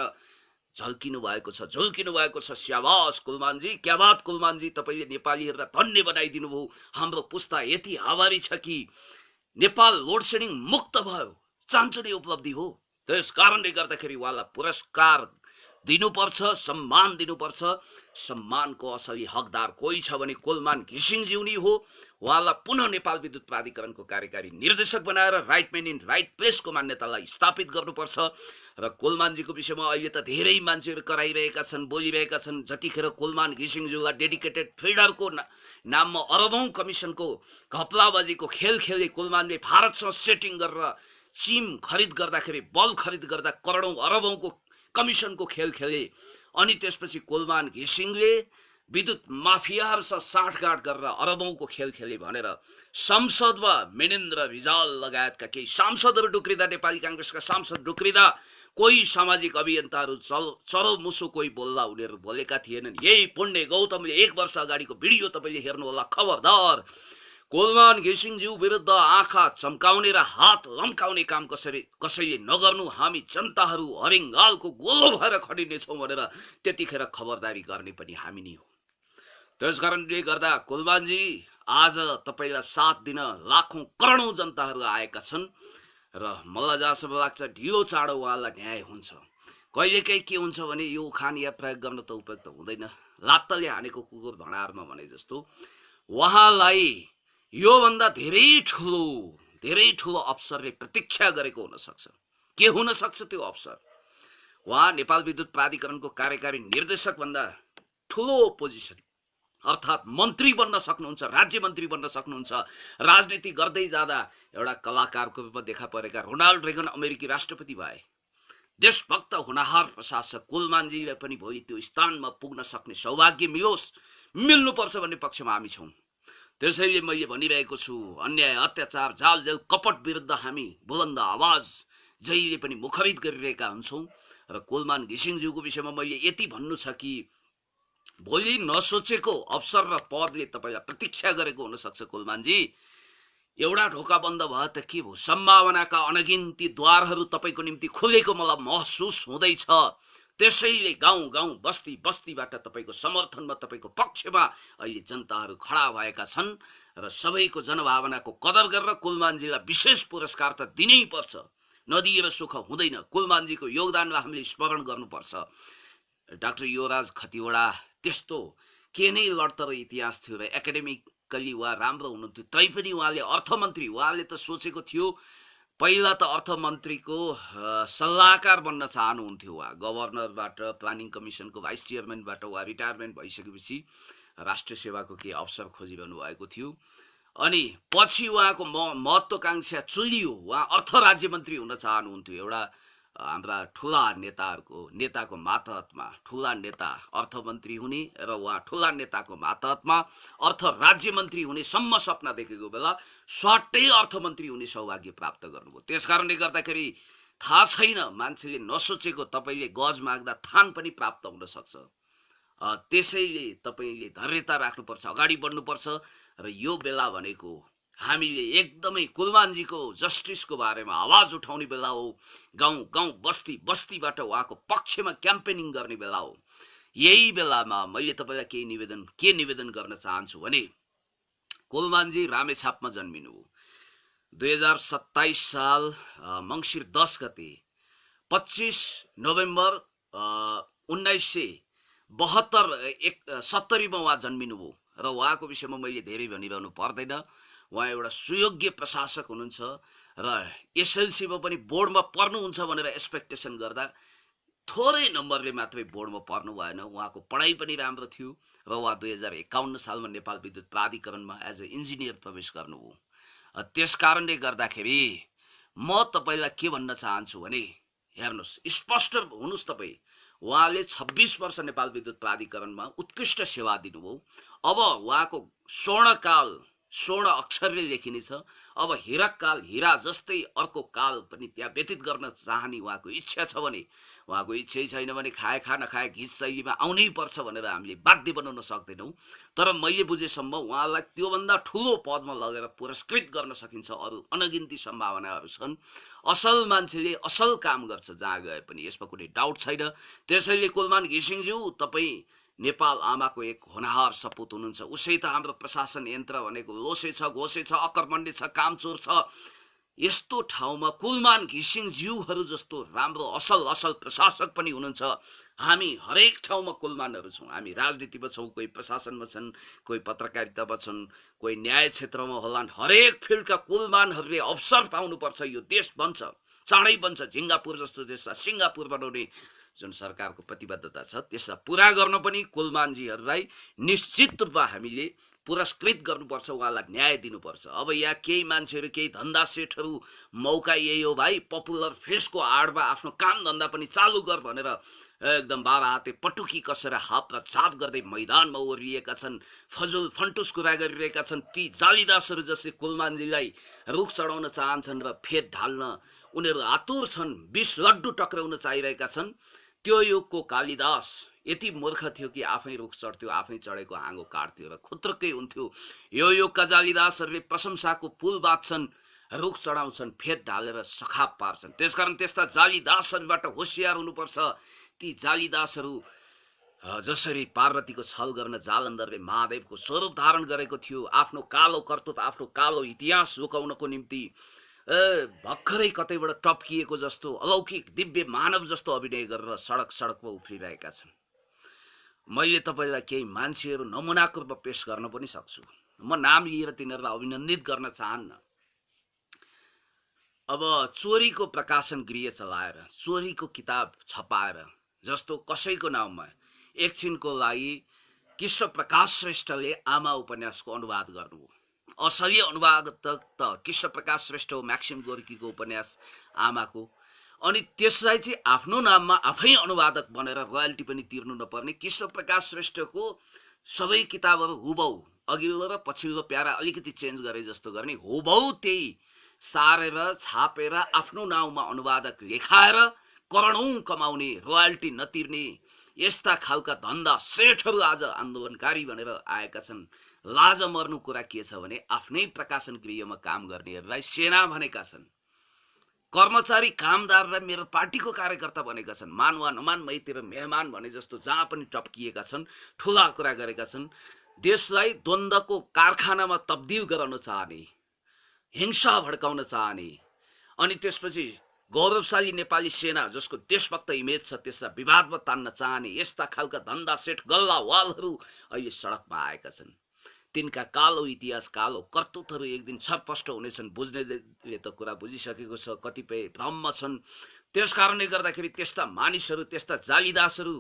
झल्किनु भएको छ, झुल्किनु भएको छ। स्याबास कुलमानजी, क्या बात कुलमानजी, तपाईँले नेपालीहरूलाई धन्य बनाइदिनु भयो। हाम्रो पुस्ता यति आभारी छ कि नेपाल लोड सेडिङ मुक्त भयो, चान्चुने उपलब्धि हो। त्यस कारणले गर्दाखेरि उहाँलाई पुरस्कार दिनुपर्छ, सम्मान दिनुपर्छ। सम्मानको असली हकदार कोही छ भने कुलमान घिसिङज्यू नै हो। उहाँलाई पुनः नेपाल विद्युत प्राधिकरणको कार्यकारी निर्देशक बनाएर राइट म्यान इन राइट प्लेसको मान्यतालाई स्थापित गर्नुपर्छ। र कुलमानजीको विषयमा अहिले त धेरै मान्छेहरू कराइरहेका छन्, बोलिरहेका छन्। जतिखेर कुलमान घिसिङज्यूलाई डेडिकेटेड ट्रेडरको नाममा अरबौं कमिसनको घपलाबाजीको खेल खेले कुलमानले भारतसँग सेटिङ गरेर चिम खरिद गर्दाखेरि, बल खरिद गर्दा करोडौं अरबौंको कमिसनको खेल खेले। अनि त्यसपछि कुलमान घिसिङले विद्युत माफियाहरूसँग साँठगाँठ गरेर अरबौंको खेल खेले भनेर संसदमा मेनेन्द्र रिजाल लगायतका केही सांसदहरू डुक्रिँदा, नेपाली कांग्रेसका सांसद डुक्रिँदा कोही सामाजिक अभियन्ताहरू चरो मुसो कोही बोल्दा उनीहरू बोलेका थिएनन्। यही पुण्य गौतमले 1 वर्ष अगाडिको भिडियो तपाईँले हेर्नु होला। खबरदार, कुलमान घिसिङज्यू विरुद्ध आँखा चम्काउने र हात लम्काउने काम कसैले नगर्नु। हामी जनताहरू हरिङ्गालको गोलो भएर खडिनेछौँ भनेर त्यतिखेर खबरदारी गर्ने पनि हामी नै हो। त्यस कारणले गर्दा कुलमानजी, आज तपाईँलाई साथ दिन लाखौं करोडौं जनताहरू आएका छन् र मलाई जहाँसम्म लाग्छ ढिलो चाँडो उहाँलाई न्याय हुन्छ। कहिलेकाहीँ के हुन्छ भने यो उखान या प्रयोग गर्न त उपयुक्त हुँदैन। लात्तले हानेको कुकुर भँडारमा भने जस्तो उहाँलाई योभन्दा धेरै ठुलो अवसरले प्रतीक्षा गरेको हुन सक्छ। के हुन सक्छ त्यो अवसर? उहाँ नेपाल विद्युत प्राधिकरणको कार्यकारी निर्देशक भन्दा ठुलो पोजिसन अर्थात् मन्त्री बन्न सक्नुहुन्छ, राज्य मन्त्री बन्न सक्नुहुन्छ। राजनीति गर्दै जाँदा एउटा कलाकारको रूपमा देखा परेका रोनाल्ड रेगन अमेरिकी राष्ट्रपति भए। देशभक्त हुनहार प्रशासक कुलमानजीले पनि भोलि त्यो स्थानमा पुग्न सक्ने सौभाग्य मिल्नुपर्छ भन्ने पक्षमा हामी छौँ। त्यसैले मैले भनिरहेको छु, अन्याय, अत्याचार, जालजेल, कपट विरुद्ध हामी बुलन्द आवाज जहिले पनि मुखरित गरिरहेका हुन्छौँ। र कुलमान घिसिङज्यूको विषयमा मैले यति भन्नु छ कि भोलि नसोचेको अवसर र पदले तपाईँलाई प्रतीक्षा गरेको हुनसक्छ। कुलमानजी, एउटा ढोका बन्द भयो त के भयो? सम्भावनाका अनगिन्ती द्वारहरू तपाईँको निम्ति खुलेको मलाई महसुस हुँदैछ। त्यसैले गाउँ गाउँ बस्ती बस्तीबाट तपाईँको समर्थनमा, तपाईँको पक्षमा अहिले जनताहरू खडा भएका छन् र सबैको जनभावनाको कदर गरेर कुलमानजीलाई विशेष पुरस्कार त दिनै पर्छ। नदिएर सुख हुँदैन। कुलमानजीको योगदानलाई हामीले स्मरण गर्नुपर्छ। डाक्टर युवराज खतिवडा त्यस्तो के नै लडतर इतिहास थियो र एकाडेमिकली उहाँ राम्रो हुनुहुन्थ्यो, तैपनि उहाँले अर्थमन्त्री, उहाँले त सोचेको थियो पहिला त अर्थमन्त्रीको सल्लाहकार बन्न चाहनुहुन्थ्यो। उहाँ गभर्नरबाट, प्लानिङ कमिसनको भाइस चेयरम्यानबाट उहाँ रिटायरमेन्ट भइसकेपछि राष्ट्रिय सेवाको केही अवसर खोजिरहनु भएको थियो। अनि पछि उहाँको महत्त्वकांक्षा चुलियो। उहाँ अर्थ राज्य मन्त्री हुन चाहनुहुन्थ्यो। एउटा हाम्रा ठुला नेताको मातहतमा ठुला नेता अर्थमन्त्री हुने र उहाँ ठुला नेताको मातहतमा अर्थ राज्य मन्त्री हुने सम्म सपना देखेको बेला स्वाटै अर्थमन्त्री हुने सौभाग्य प्राप्त गर्नुभयो। त्यसकारणले गर्दाखेरि थाहा छैन, मान्छेले नसोचेको तपाईँले गज माग्दा थान पनि प्राप्त हुन सक्छ। त्यसैले तपाईँले धैर्यता राख्नुपर्छ, अगाडि बढ्नुपर्छ। र यो बेला भनेको हामीले एकदमै कुलमानजीको जस्टिसको बारेमा आवाज उठाउने बेला हो। गाउँ गाउँ बस्ती बस्तीबाट उहाँको पक्षमा क्याम्पेनिङ गर्ने बेला हो। यही बेलामा मैले तपाईँलाई निवेदन गर्न चाहन्छु भने कुलमानजी रामेछापमा जन्मिनु हो। 2027 साल मङ्सिर 10 गते 25 नोभेम्बर 1970 उहाँ जन्मिनुभयो। र उहाँको विषयमा मैले धेरै भनिरहनु पर्दैन। उहाँ एउटा सुयोग्य प्रशासक हुनुहुन्छ र एसएलसीमा पनि बोर्डमा पढ्नुहुन्छ भनेर एक्सपेक्टेसन गर्दा थोरै नम्बरले मात्रै बोर्डमा पढ्नु भएन। उहाँको पढाइ पनि राम्रो थियो र उहाँ 2051 सालमा नेपाल विद्युत प्राधिकरणमा एज ए इन्जिनियर प्रवेश गर्नुभयो। त्यस कारणले गर्दाखेरि म तपाईँलाई के भन्न चाहन्छु भने हेर्नुहोस्, स्पष्ट हुनुहोस् तपाईँ। उहाँले 26 वर्ष नेपाल विद्युत प्राधिकरणमा उत्कृष्ट सेवा दिनुभयो। अब उहाँको स्वर्ण अक्षरले लेखिनेछ। अब हिरककाल, हिरा जस्तै अर्को काल पनि त्यहाँ व्यतीत गर्न चाहने उहाँको इच्छा छ भने, उहाँको इच्छै छैन भने खाए खा नखाए गीत शैलीमा आउनै पर्छ भनेर हामीले बाध्य बनाउन सक्दैनौँ। तर मैले बुझेसम्म उहाँलाई त्योभन्दा ठुलो पदमा लगेर पुरस्कृत गर्न सकिन्छ। अरू अनगिन्ती सम्भावनाहरू छन्। असल मान्छेले असल काम गर्छ जहाँ गए पनि, यसमा कुनै डाउट छैन। त्यसैले कुलमान घिसिङज्यू, तपाईँ नेपाल आमाको एक होनहार सपुत हुनुहुन्छ। उसै त हाम्रो प्रशासन यन्त्र भनेको लोसे छ, घोसे छ, अकर्मण्य छ, कामचोर छ। यस्तो ठाउँमा कुलमान घिसिङज्यूहरू जस्तो राम्रो असल प्रशासक पनि हुनुहुन्छ। हामी हरेक ठाउँमा कुलमानहरू छौँ। हामी राजनीतिमा छौँ, कोही प्रशासनमा छन्, कोही पत्रकारितामा छन्, कोही न्याय क्षेत्रमा होलान्। हरेक फिल्डका कुलमानहरूले अवसर पाउनुपर्छ। यो देश बन्छ, चाँडै बन्छ। सिङ्गापुर जस्तो देशलाई सिङ्गापुर बनाउने जुन सरकारको प्रतिबद्धता छ, त्यसलाई पुरा गर्न पनि कुलमानजीहरूलाई निश्चित रूपमा हामीले पुरस्कृत गर्नुपर्छ, उहाँलाई न्याय दिनुपर्छ। अब यहाँ केही मान्छेहरू, केही धन्दा सेठहरू मौका यही हो भाइ, पपुलर फेसको आडमा आफ्नो काम धन्दा पनि चालु गर भनेर एकदम बाह्र हाते पटुकी कसेर हाप र चाप गर्दै मैदानमा ओर्लिएका छन्। फजुल फन्टुस कुरा गरिरहेका छन्। ती जालीदासहरू जसले कुलमानजीलाई रुख चढाउन चाहन्छन् र फेद ढाल्न उनीहरू आतुर छन्, 20 लड्डु टक्राउन चाहिरहेका छन्। त्यो युगको कालिदास यति मूर्ख थियो कि आफै रुख चढ्थ्यो, आफै चढेको हाँगो काट्थ्यो र खुत्रुकै हुन्थ्यो। यो युगका जालीदासहरूले प्रशंसाको पुल बाँध्छन्, रुख चढाउँछन्, फेद ढालेर सखाप पार्छन्। त्यसकारण त्यस्ता जालीदासहरूबाट होसियार हुनुपर्छ। ती जालीदासहरू जसरी पार्वतीको छल गर्न जालन्धरले महादेवको स्वरूप धारण गरेको थियो, आफ्नो कालो कर्तुत, आफ्नो कालो इतिहास लुकाउनको निम्ति भर्खरै कतैबाट टप्किएको जस्तो अलौकिक दिव्य मानव जस्तो अभिनय गरेर सडकमा उफ्रिरहेका छन्। मैले तपाईँलाई केही मान्छेहरू नमुनाको रूपमा पेश गर्न पनि सक्छु। म नाम लिएर तिनीहरूलाई अभिनन्दित गर्न चाहन्न। अब चोरीको प्रकाशन गृह चलाएर, चोरीको किताब छपाएर, जस्तो कसैको नाममा एकछिनको लागि कृष्ण प्रकाश श्रेष्ठले आमा उपन्यासको अनुवाद गर्नुभयो। असली अनुवादक त कृष्ण प्रकाश श्रेष्ठ हो, म्याक्सिम गोर्कीको उपन्यास आमाको। अनि त्यसलाई चाहिँ आफ्नो नाममा आफै अनुवादक बनेर रोयल्टी पनि तिर्नु नपर्ने कृष्ण प्रकाश श्रेष्ठको सबै किताबहरू हुबहु, अघिल्लो र पछिल्लो प्यारा अलिकति चेन्ज गरे जस्तो गर्ने, हुबहु त्यही सारेर छापेर आफ्नो नाउँमा अनुवादक लेखाएर करोडौं कमाउने, रोयल्टी नतिर्ने यस्ता खालका धन्दा सेठहरू आज आन्दोलनकारी भनेर आएका छन्। लाज मर्नु कुरा के छ भने आफ्नै प्रकाशन गृहमा काम गर्नेहरूलाई सेना भनेका छन्, कर्मचारी कामदारलाई मेरो पार्टीको कार्यकर्ता भनेका छन्, मान वा नमान मै तेरो मेहमान भने जस्तो जहाँ पनि टप्किएका छन्, ठुला कुरा गरेका छन्। देशलाई द्वन्द्वको कारखानामा तब्दिल गराउन चाहने, हिंसा भड्काउन चाहने, अनि त्यसपछि गौरवशाली नेपाली सेना जसको देशभक्त इमेज छ त्यसलाई विवादमा तान्न चाहने यस्ता खालका धन्दा सेठ गल्लावालहरू अहिले सडकमा आएका छन्। तिनका कालो इतिहास, कालो कर्तुतहरू एक दिन स्पष्ट हुनेछन्। बुझ्नेले त कुरा बुझिसकेको छ, कतिपय भ्रममा छन्। त्यसकारणले गर्दाखेरि त्यस्ता मानिसहरू, त्यस्ता जालीदासहरू,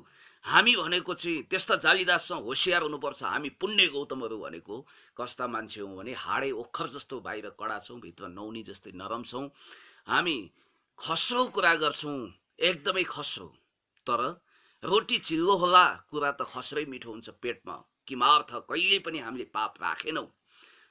हामी भनेको चाहिँ त्यस्ता जालीदाससँग होसियार हुनुपर्छ। हामी पुण्य गौतमहरू भनेको कस्ता मान्छे हौँ भने हाडे ओखर जस्तो बाहिर कडा छौँ, भित्र नौनी जस्तै नरम छौँ। हामी खस्रो कुरा गर्छौँ, एकदमै खस्रो, तर रोटी चिल्लो होला कुरा त खस्रै मिठो हुन्छ पेटमा। किमार्थ कहिले पनि हामीले पाप राखेनौँ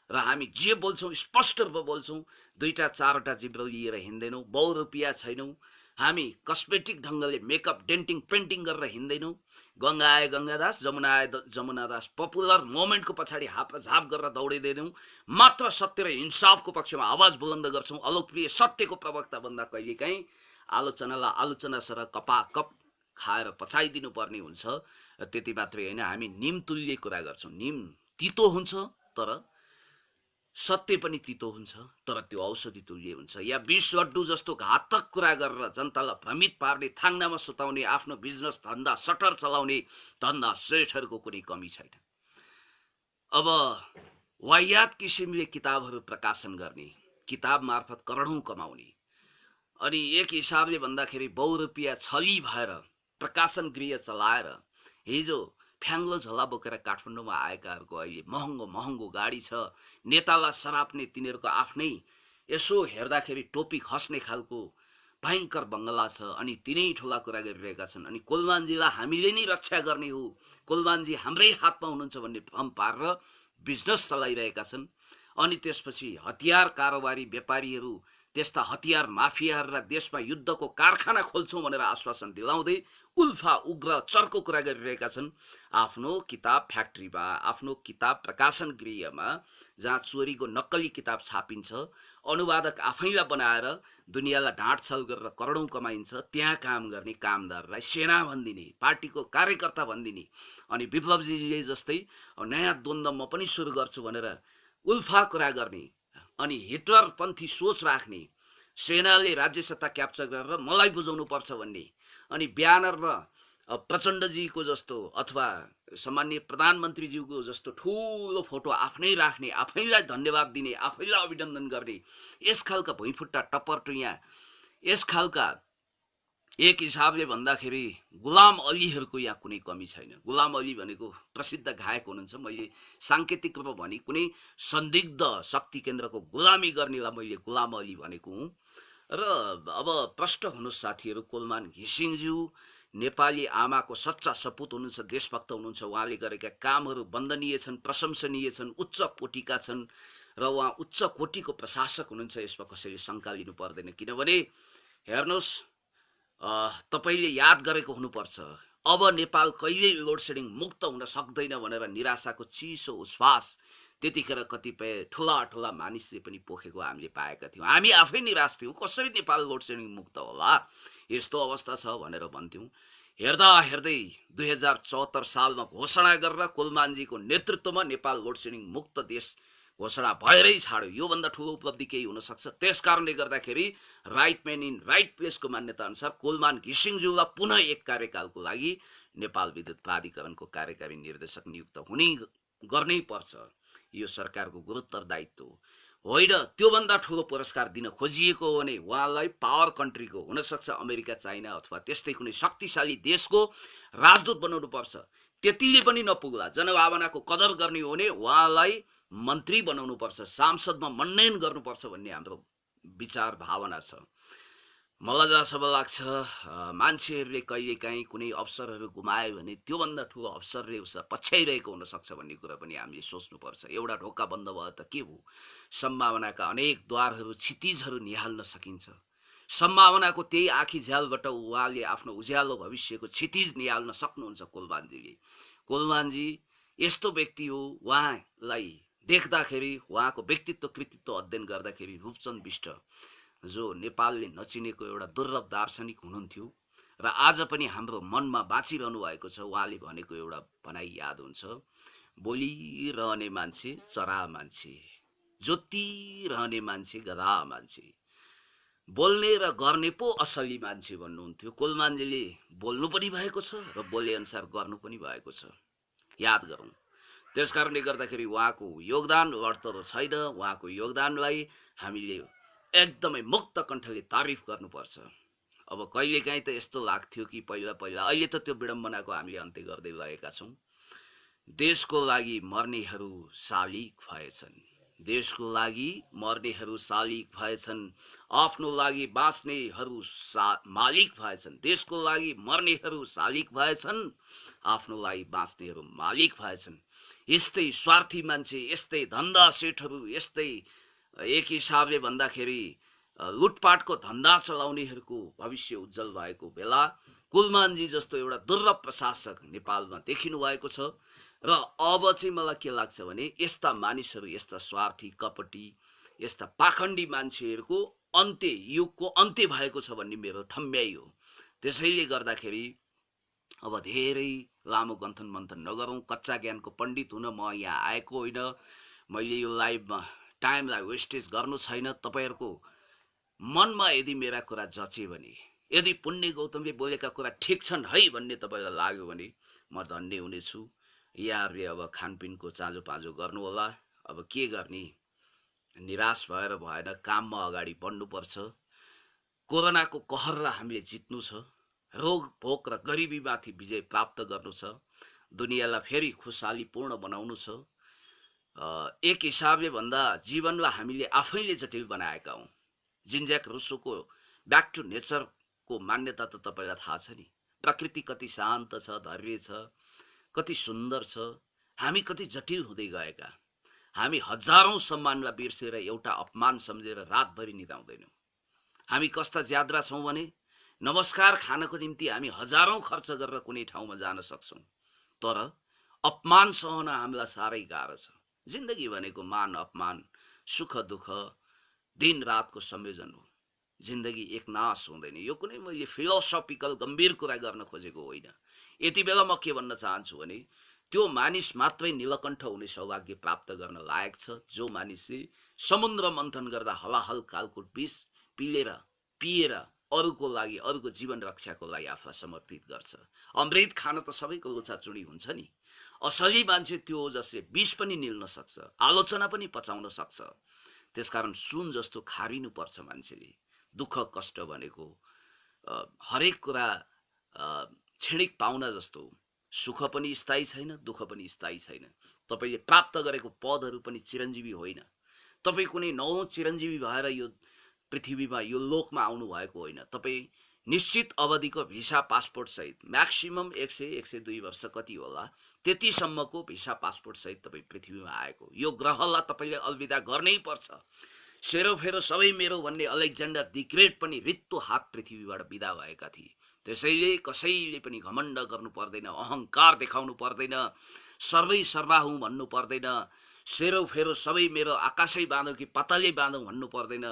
र हामी जे बोल्छौँ स्पष्ट रूपमा बोल्छौँ। दुईटा चारवटा जिब्रो लिएर हिँड्दैनौँ, बहुरूपिया छैनौँ। हामी कस्मेटिक ढङ्गले मेकअप, डेन्टिङ, पेन्टिङ गरेर हिँड्दैनौँ। गङ्गा आए गङ्गादास, जमुना आए जमुनादास पपुलर मोमेन्टको पछाडि हापझाप गरेर दौडिँदैनौँ। मात्र सत्य र इन्साफको पक्षमा आवाज बुलन्द गर्छौँ। अलोकप्रिय सत्यको प्रवक्ता भन्दा कहिलेकाहीँ आलोचनालाई आलोचना सर कपाकप खाएर पचाइदिनु पर्ने हुन्छ। त्यति मात्रै होइन, हामी निम तुल्य कुरा गर्छौँ। निम तितो हुन्छ तर सत्य पनि तितो हुन्छ, तर त्यो औषधि तुल्य हुन्छ। या विष लड्डु जस्तो घातक कुरा गरेर जनतालाई भ्रमित पार्ने, थाङ्नामा सुताउने, आफ्नो बिजनेस धन्दा सटर चलाउने धन्दा सेठहरूको कुनै कमी छैन। अब वाहियात किसिमले किताबहरू प्रकाशन गर्ने, किताब मार्फत करोडौं कमाउने, अनि एक हिसाबले भन्दाखेरि बहुरूपिया छली भएर प्रकाशन गृह चलाएर हिजो फ्याङ्लो झोला बोकेर काठमाडौँमा आएकाहरूको अहिले महँगो महँगो गाडी छ, नेतालाई सराप्ने तिनीहरूको आफ्नै यसो हेर्दाखेरि टोपी खस्ने खालको भयङ्कर बङ्गला छ, अनि तिनै ठुला कुरा गरिरहेका छन्। अनि कोलमानजीलाई हामीले नै रक्षा गर्ने हो, कोलमानजी हाम्रै हातमा हुनुहुन्छ भन्ने भ्रम पारेर बिजनेस चलाइरहेका छन्। अनि त्यसपछि हतियार कारोबारी व्यापारीहरू, त्यस्ता हतियार माफियाहरूलाई देशमा युद्धको कारखाना खोल्छौँ भनेर आश्वासन दिलाउँदै उल्फा उग्र चर्को कुरा गरिरहेका छन्। आफ्नो किताब फ्याक्ट्रीमा, आफ्नो किताब प्रकाशन गृहमा जहाँ चोरीको नक्कली किताब छापिन्छ, अनुवादक आफैलाई बनाएर दुनियाँलाई ढाँटछल गरेर करोडौं कमाइन्छ, त्यहाँ काम गर्ने कामदारलाई सेना भनिदिने, पार्टीको कार्यकर्ता भनिदिने, अनि विप्लवजीले जस्तै नयाँ द्वन्द्व म पनि सुरु गर्छु भनेर उल्फा कुरा गर्ने, अनि हिटलरपन्थी सोच राख्ने, सेनाले राज्य सत्ता क्याप्चर गरेर मलाई बुझाउनु पर्छ भन्ने, अनि ब्यानरमा प्रचण्डजीको जस्तो अथवा सामान्य प्रधानमन्त्रीज्यूको जस्तो ठुलो फोटो आफ्नै राख्ने, आफैलाई धन्यवाद दिने, आफैलाई अभिनन्दन गर्ने, यस खालका भुइँफुट्टा टप्परटु यहाँ यस खालका एक हिसाबले भन्दाखेरि गुलाम अलीहरूको यहाँ कुनै कमी छैन। गुलाम अली भनेको प्रसिद्ध गायक हुनुहुन्छ। मैले साङ्केतिक रूपमा भने कुनै संदिग्ध शक्ति केन्द्रको गुलामी गर्नेलाई मैले गुलाम अली भनेको हुँ। र अब प्रष्ट हुनुहोस् साथीहरू, कोलमान घिसिङज्यू नेपाली आमाको सच्चा सपुत हुनुहुन्छ, देशभक्त हुनुहुन्छ। उहाँले गरेका कामहरू वन्दनीय छन्, प्रशंसनीय छन्, उच्च कोटिका छन्, र उहाँ उच्च कोटिको प्रशासक हुनुहुन्छ। यसमा कसैले शङ्का लिनु पर्दैन, किनभने हेर्नुहोस्, तपाईले याद गरेको हुनुपर्छ, अब नेपाल कहिल्यै लोड सेडिङ मुक्त हुन सक्दैन भनेर निराशाको चिसो उच्छ्वास त्यतिखेर कतिपय ठुला ठुला मानिसले पनि पोखेको हामीले पाएका थियौँ। हामी आफै निराश थियौँ, कसरी नेपाल लोड सेडिङ मुक्त होला, यस्तो अवस्था छ भनेर भन्थ्यौँ। हेर्दा हेर्दै 2074 सालमा घोषणा गरेर कोलमानजीको नेतृत्वमा नेपाल लोड सेडिङ मुक्त देश घोषणा भएरै छाड्यो। योभन्दा ठुलो उपलब्धि केही हुन सक्छ? त्यसकारणले गर्दाखेरि राइट म्यान इन राइट प्लेसको मान्यता अनुसार कोलमान घिसिङज्यूलाई पुनः एक कार्यकालको लागि नेपाल विद्युत प्राधिकरणको कार्यकारी निर्देशक नियुक्त हुने गर्नै पर्छ। यो सरकारको गुरुत्तर दायित्व होइन। त्योभन्दा ठुलो पुरस्कार दिन खोजिएको हो भने उहाँलाई पावर कन्ट्रीको, हुनसक्छ अमेरिका, चाइना अथवा त्यस्तै कुनै शक्तिशाली देशको राजदूत बनाउनु पर्छ। त्यतिले पनि नपुग्ला। जनभावनाको कदर गर्ने हो भने उहाँलाई मन्त्री बनाउनु पर्छ, सांसदमा मनोनयन गर्नुपर्छ भन्ने हाम्रो विचार भावना छ। मलाई जहाँसम्म लाग्छ मान्छेहरूले कहिलेकाहीँ कुनै अवसरहरू गुमायो भने त्योभन्दा ठुलो अवसरले उसलाई पछ्याइरहेको हुनसक्छ भन्ने कुरा पनि हामीले सोच्नुपर्छ। एउटा ढोका बन्द भयो त के भयो? सम्भावनाका अनेक द्वारहरू, क्षितिजहरू निहाल्न सकिन्छ। सम्भावनाको त्यही आँखी झ्यालबाट उहाँले आफ्नो उज्यालो भविष्यको क्षितिज निहाल्न सक्नुहुन्छ। कोलमानजीले, कोलमानजी यस्तो व्यक्ति हो, उहाँलाई देख्दाखेरि, उहाँको व्यक्तित्व कृतित्व अध्ययन गर्दाखेरि रूपचन्द बिष्ट जो नेपालले नचिनेको एउटा दुर्लभ दार्शनिक हुनुहुन्थ्यो र आज पनि हाम्रो मनमा बाँचिरहनु भएको छ। उहाँले भनेको एउटा भनाइ याद हुन्छ, बोलिरहने मान्छे चरा मान्छे, जोतिरहने मान्छे गधा मान्छे, बोल्ने र गर्ने पो असली मान्छे भन्नुहुन्थ्यो। कोलमानजीले बोल्नु पनि भएको छ र बोले अनुसार गर्नु पनि भएको छ, याद गरौँ। त्यसकारणले गर्दाखेरि उहाँको योगदान व्यर्थको छैन। उहाँको योगदानलाई हामीले एकदमै मुक्त कण्ठले तारिफ गर्नुपर्छ। अब कहिलेकाहीँ त यस्तो लाग्थ्यो कि पहिला अहिले त त्यो विडम्बनाको हामीले अन्त्य गर्दै लगेका छौँ। देशको लागि मर्नेहरू शालिक भएछन्, देशको लागि मर्नेहरू शालिक भएछन्, आफ्नो लागि बाँच्नेहरू मालिक भएछन्। देशको लागि मर्नेहरू शालिक भएछन्, आफ्नो लागि बाँच्नेहरू मालिक भएछन्। यस्तै स्वार्थी मान्छे, यस्तै धन्दा सेठहरू, यस्तै एक हिसाबले भन्दाखेरि लुटपाटको धन्दा चलाउनेहरूको भविष्य उज्जवल भएको बेला कुलमानजी जस्तो एउटा दुर्लभ प्रशासक नेपालमा देखिनु भएको छ। र अब चाहिँ मलाई के लाग्छ भने यस्ता मानिसहरू, यस्ता स्वार्थी, कपटी, यस्ता पाखण्डी मान्छेहरूको अन्त्य, युगको अन्त्य भएको छ भन्ने मेरो ठम्ब्याइ हो। त्यसैले गर्दाखेरि अब धेरै लामो गन्थन मन्थन नगरौँ। कच्चा ज्ञानको पण्डित हुन म यहाँ आएको होइन। मैले यो लाइभमा टाइमलाई वेस्टेज गर्नु छैन। तपाईँहरूको मनमा यदि मेरा कुरा जचे भने, यदि पुण्य गौतमले बोलेका कुरा ठिक छन् है भन्ने तपाईँलाई लाग्यो भने म धन्य हुनेछु। यहाँहरूले अब खानपिनको चाँजो पाँजो गर्नु होला। अब के गर्ने, निराश भएर भएन, काममा अगाडि बढ्नुपर्छ। कोरोनाको कहरलाई हामीले जित्नु छ, रोग भोक र गरिबीमाथि विजय प्राप्त गर्नु छ, दुनियाँलाई फेरि खुशहालीपूर्ण बनाउनु छ। एक हिसाबले भन्दा जीवनलाई हामीले आफैले जटिल बनाएका हौँ। जिन-ज्याक रुसोको ब्याक टु नेचरको मान्यता त तपाईँलाई थाहा छ नि। प्रकृति कति शान्त छ, धैर्य छ, कति सुन्दर छ, हामी कति जटिल हुँदै गएका। हामी हजारौं सम्मानलाई बिर्सेर एउटा अपमान सम्झेर रातभरि निदाउँदैनौँ। हामी कस्ता ज्याद्रा छौँ भने नमस्कार खानको निम्ति हामी हजारौं खर्च गरेर कुनै ठाउँमा जान सक्छौँ, तर अपमान सहन हामीलाई साह्रै गाह्रो छ। जिन्दगी भनेको मान अपमान, सुख दुःख, दिन रातको संयोजन हो। जिन्दगी एकनाश हुँदैन। यो कुनै मैले फिलोसफिकल गम्भीर कुरा गर्न खोजेको होइन। यति बेला म के भन्न चाहन्छु भने त्यो मानिस मात्रै नीलकण्ठ हुने सौभाग्य प्राप्त गर्न लायक छ जो मानिसले समुद्र मन्थन गर्दा हलाहल कालको विष पिएर अरूको लागि, अरूको जीवन रक्षाको लागि आफूलाई समर्पित गर्छ। अमृत खान त सबैको लुछाचुडी हुन्छ नि। असली मान्छे त्यो हो जसले विष पनि निल्न सक्छ, आलोचना पनि पचाउन सक्छ। त्यसकारण सुन जस्तो खारिनु पर्छ मान्छेले। दुःख कष्ट भनेको हरेक कुरा क्षणिक पाउना जस्तो, सुख पनि स्थायी छैन, दुःख पनि स्थायी छैन। तपाईले प्राप्त गरेको पदहरू पनि चिरञ्जीवी होइन। तपाई कुनै नौ चिरञ्जीवी भएर यो पृथ्वीमा, यो लोकमा आउनु भएको होइन। तपाई निश्चित अवधिको भिसा पासपोर्ट सहित, म्याक्सिमम 100-102 वर्ष कति होला, त्यतिसम्मको भिसा पासपोर्ट सहित तपाई पृथ्वीमा आएको। यो ग्रहलाई तपाईले अलविदा गर्नै पर्छ। सेरोफेरो सबै मेरो भन्ने अलेक्जेन्डर द ग्रेट पनि रित्तो हात पृथ्वीबाट विदा भएका थिए। त्यसैले कसैले पनि घमण्ड गर्नु पर्दैन, अहंकार देखाउनु पर्दैन, सर्वै सर्वा हुँ भन्नु पर्दैन, सेरोफेरो सबै मेरो आकाशै बाँधौ कि पातालै बाँधौ भन्नु पर्दैन।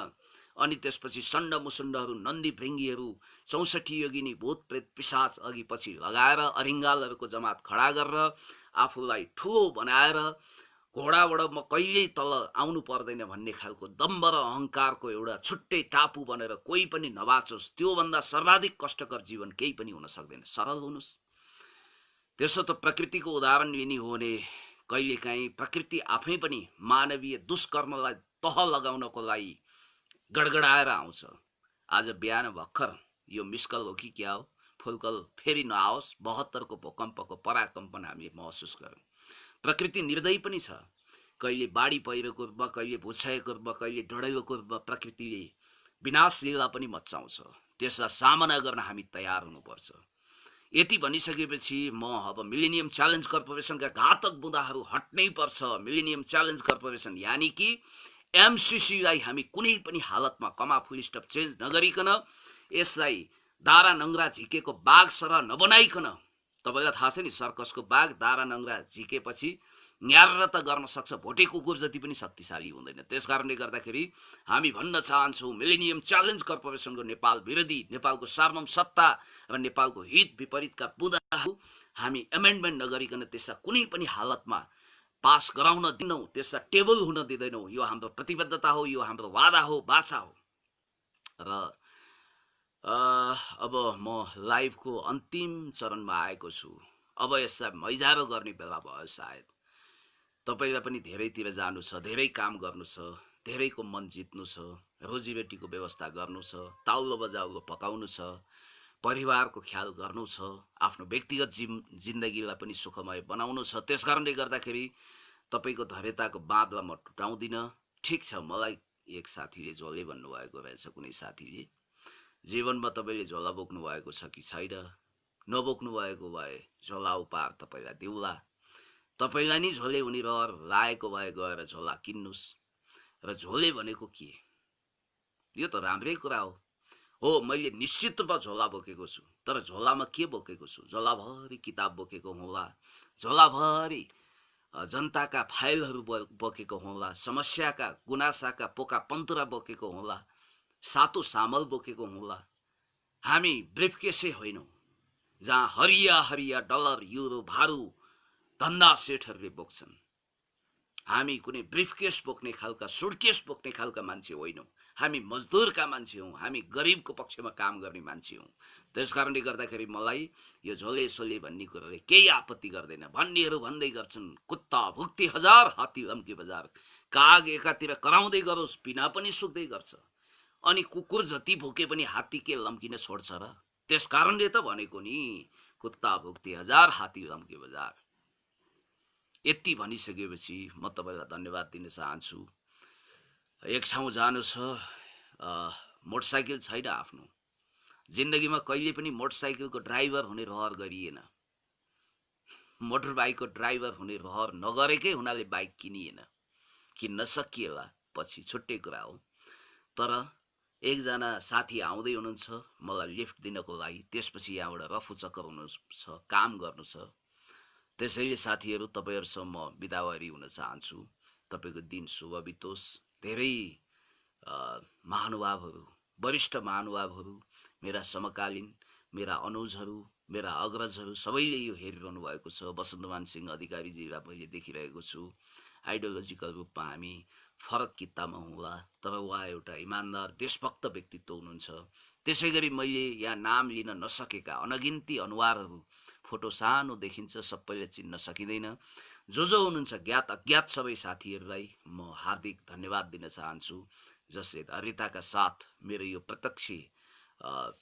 अनि त्यसपछि सण्ड मुसण्डहरू, नन्दी भृङ्गीहरू, 64 योगिनी भूत प्रेत पिशाच अघि पछि लगाएर अरिङ्गालहरूको जमात खडा गरेर आफूलाई ठुलो बनाएर घोडाबाट म कहिल्यै तल आउनु पर्दैन भन्ने खालको दम्भ र अहंकारको एउटा छुट्टै टापु बनेर कोही पनि नबाचोस्, त्यो भन्दा सर्वाधिक कष्टकर जीवन केही पनि हुन सक्दैन। सरल हुनुस्। त्यसो त प्रकृतिको उदाहरण लिने हो भने कहिलेकाहीँ प्रकृति आफै पनि मानवीय दुष्कर्मलाई तह लगाउनको लागि गडगडाएर आउँछ। आज बिहान भर्खर यो मिसकल हो कि क्या हो, फुलकल फेरि नआओस्, 72 को भूकम्पको पराकम्पन हामीले महसुस गऱ्यौँ। प्रकृति निर्दयी पनि छ। कहिले बाढी पहिरोको रूपमा, कहिले भूक्षयको रूपमा, कहिले ढडेलोको रूपमा प्रकृतिले विनाश लीला पनि मचाउँछ। त्यसलाई सामना गर्न हामी तयार हुनुपर्छ। यति भनिसकेपछि म अब मिलेनियम च्यालेन्ज कर्पोरेसनका घातक बुँदाहरू हट्नै पर्छ। मिलेनियम च्यालेन्ज कर्पोरेसन यानि कि एमसीसीलाई हामी कुनै पनि हालतमा कमा फुल स्टप चेन्ज नगरिकन, यसलाई दारा नङ्ग्रा झिकेको बाघ सरह नबनाइकन, तपाईँलाई थाहा छ नि सर्कसको बाघ दारा नङ्ग्रा झिकेपछि न्यार त गर्न सक्छ, भोटे कुकुर जति पनि शक्तिशाली हुँदैन। त्यसकारणले गर्दाखेरि हामी भन्न चाहन्छौँ मिलेनियम च्यालेन्ज कर्पोरेसनको नेपाल विरोधी, नेपालको सार्वभौम सत्ता र नेपालको हित विपरीतका बुँदाहरू हामी एमेन्डमेन्ट नगरिकन त्यसलाई कुनै पनि हालतमा पास गराउन दिनौँ, त्यसलाई टेबल हुन दिँदैनौँ। यो हाम्रो प्रतिबद्धता हो, यो हाम्रो वादा हो, बाचा हो। र अब म लाइभको अन्तिम चरणमा आएको छु। अब यसलाई मैजारो गर्ने बेला भयो। सायद तपाईँलाई पनि धेरैतिर जानु छ, धेरै काम गर्नु छ, धेरैको मन जित्नु छ, रोजीरोटीको व्यवस्था गर्नु छ, ताउलो बजाउलो पकाउनु छ, परिवारको ख्याल गर्नु छ, आफ्नो व्यक्तिगत जिन्दगीलाई पनि सुखमय बनाउनु छ। त्यसकारणले गर्दाखेरि तपाईँको धैर्यताको बाँधलाई म टुटाउँदिनँ। ठिक छ, मलाई एक साथीले झोले भन्नुभएको रहेछ, कुनै साथीले जीवनमा तपाईँले झोला बोक्नु भएको छ कि छैन, नबोक्नु भएको भए झोला उपहार तपाईँलाई दिउला। तपाईँलाई नि झोले हुने रहर लागेको भए गएर झोला किन्नुहोस्। र झोले भनेको के, यो त राम्रै कुरा हो। मैले निश्चित रूपमा झोला बोकेको छु, तर झोलामा के बोकेको छु? झोलाभरि किताब बोकेको होला, झोलाभरि जनताका फाइलहरू बोकेको होला, समस्याका गुनासाका पोका पन्तुरा बोकेको होला, सातो सामल बोकेको होला। हामी ब्रिफकेसै होइनौँ जहाँ हरिया हरिया डलर युरो भारू धन्दा सेठहरूले बोक्छन्। हामी कुनै ब्रिफकेस बोक्ने खालका, सुटकेस बोक्ने खालका मान्छे होइनौँ। हामी मजदुरका मान्छे हौँ, हामी गरिबको पक्षमा काम गर्ने मान्छे हौँ। त्यसकारणले गर्दाखेरि मलाई यो झोले सोले भन्ने कुरोले केही आपत्ति गर्दैन। भन्नेहरू भन्दै गर्छन् कुत्ता भुक्ती हजार हात्ती लम्की बजार, काग एकातिर कराउँदै गरोस् पिना पनि सुक्दै गर्छ, अनि कुकुर जति भुके पनि हात्ती के लम्किन छोड्छ र? त्यसकारणले त भनेको नि कुत्ता भुक्ती हजार हात्ती लम्की बजार। यति भनिसकेपछि म तपाईँलाई धन्यवाद दिन चाहन्छु। एक ठाउँ जानु छ, मोटरसाइकल छैन आफ्नो, जिन्दगीमा कहिले पनि मोटरसाइकलको ड्राइभर हुने रहर गरिएन, मोटर बाइकको ड्राइभर हुने रहर नगरेकै हुनाले बाइक किनिएन। किन्न सकिएला पछि छुट्टै कुरा हो। तर एकजना साथी आउँदै हुनुहुन्छ मलाई लिफ्ट दिनको लागि, त्यसपछि यहाँबाट रफू चक्कर हुनु छ, काम गर्नु छ। त्यसैले साथीहरू तपाईँहरूसँग म बिदावारी हुन चाहन्छु। तपाईँको दिन शुभ बितोस्। धेरै महानुभावहरू, वरिष्ठ महानुभावहरू, मेरा समकालीन, मेरा अनुजहरू, मेरा अग्रजहरू सबैले यो हेरिरहनु भएको छ। वसन्तमान सिंह अधिकारीजीलाई मैले देखिरहेको छु। आइडियोलोजिकल रूपमा हामी फरक कित्तामा होला, तर उहाँ एउटा इमान्दार देशभक्त व्यक्तित्व हुनुहुन्छ। त्यसै गरी मैले यहाँ नाम लिन नसकेका अनगिन्ती अनुहारहरू, फोटो सानो देखिन्छ, सबैले चिन्न सकिँदैन। जो हुनुहुन्छ ज्ञात अज्ञात सबै साथीहरूलाई म हार्दिक धन्यवाद दिन चाहन्छु, जसले धैर्यताका साथ मेरो यो प्रत्यक्ष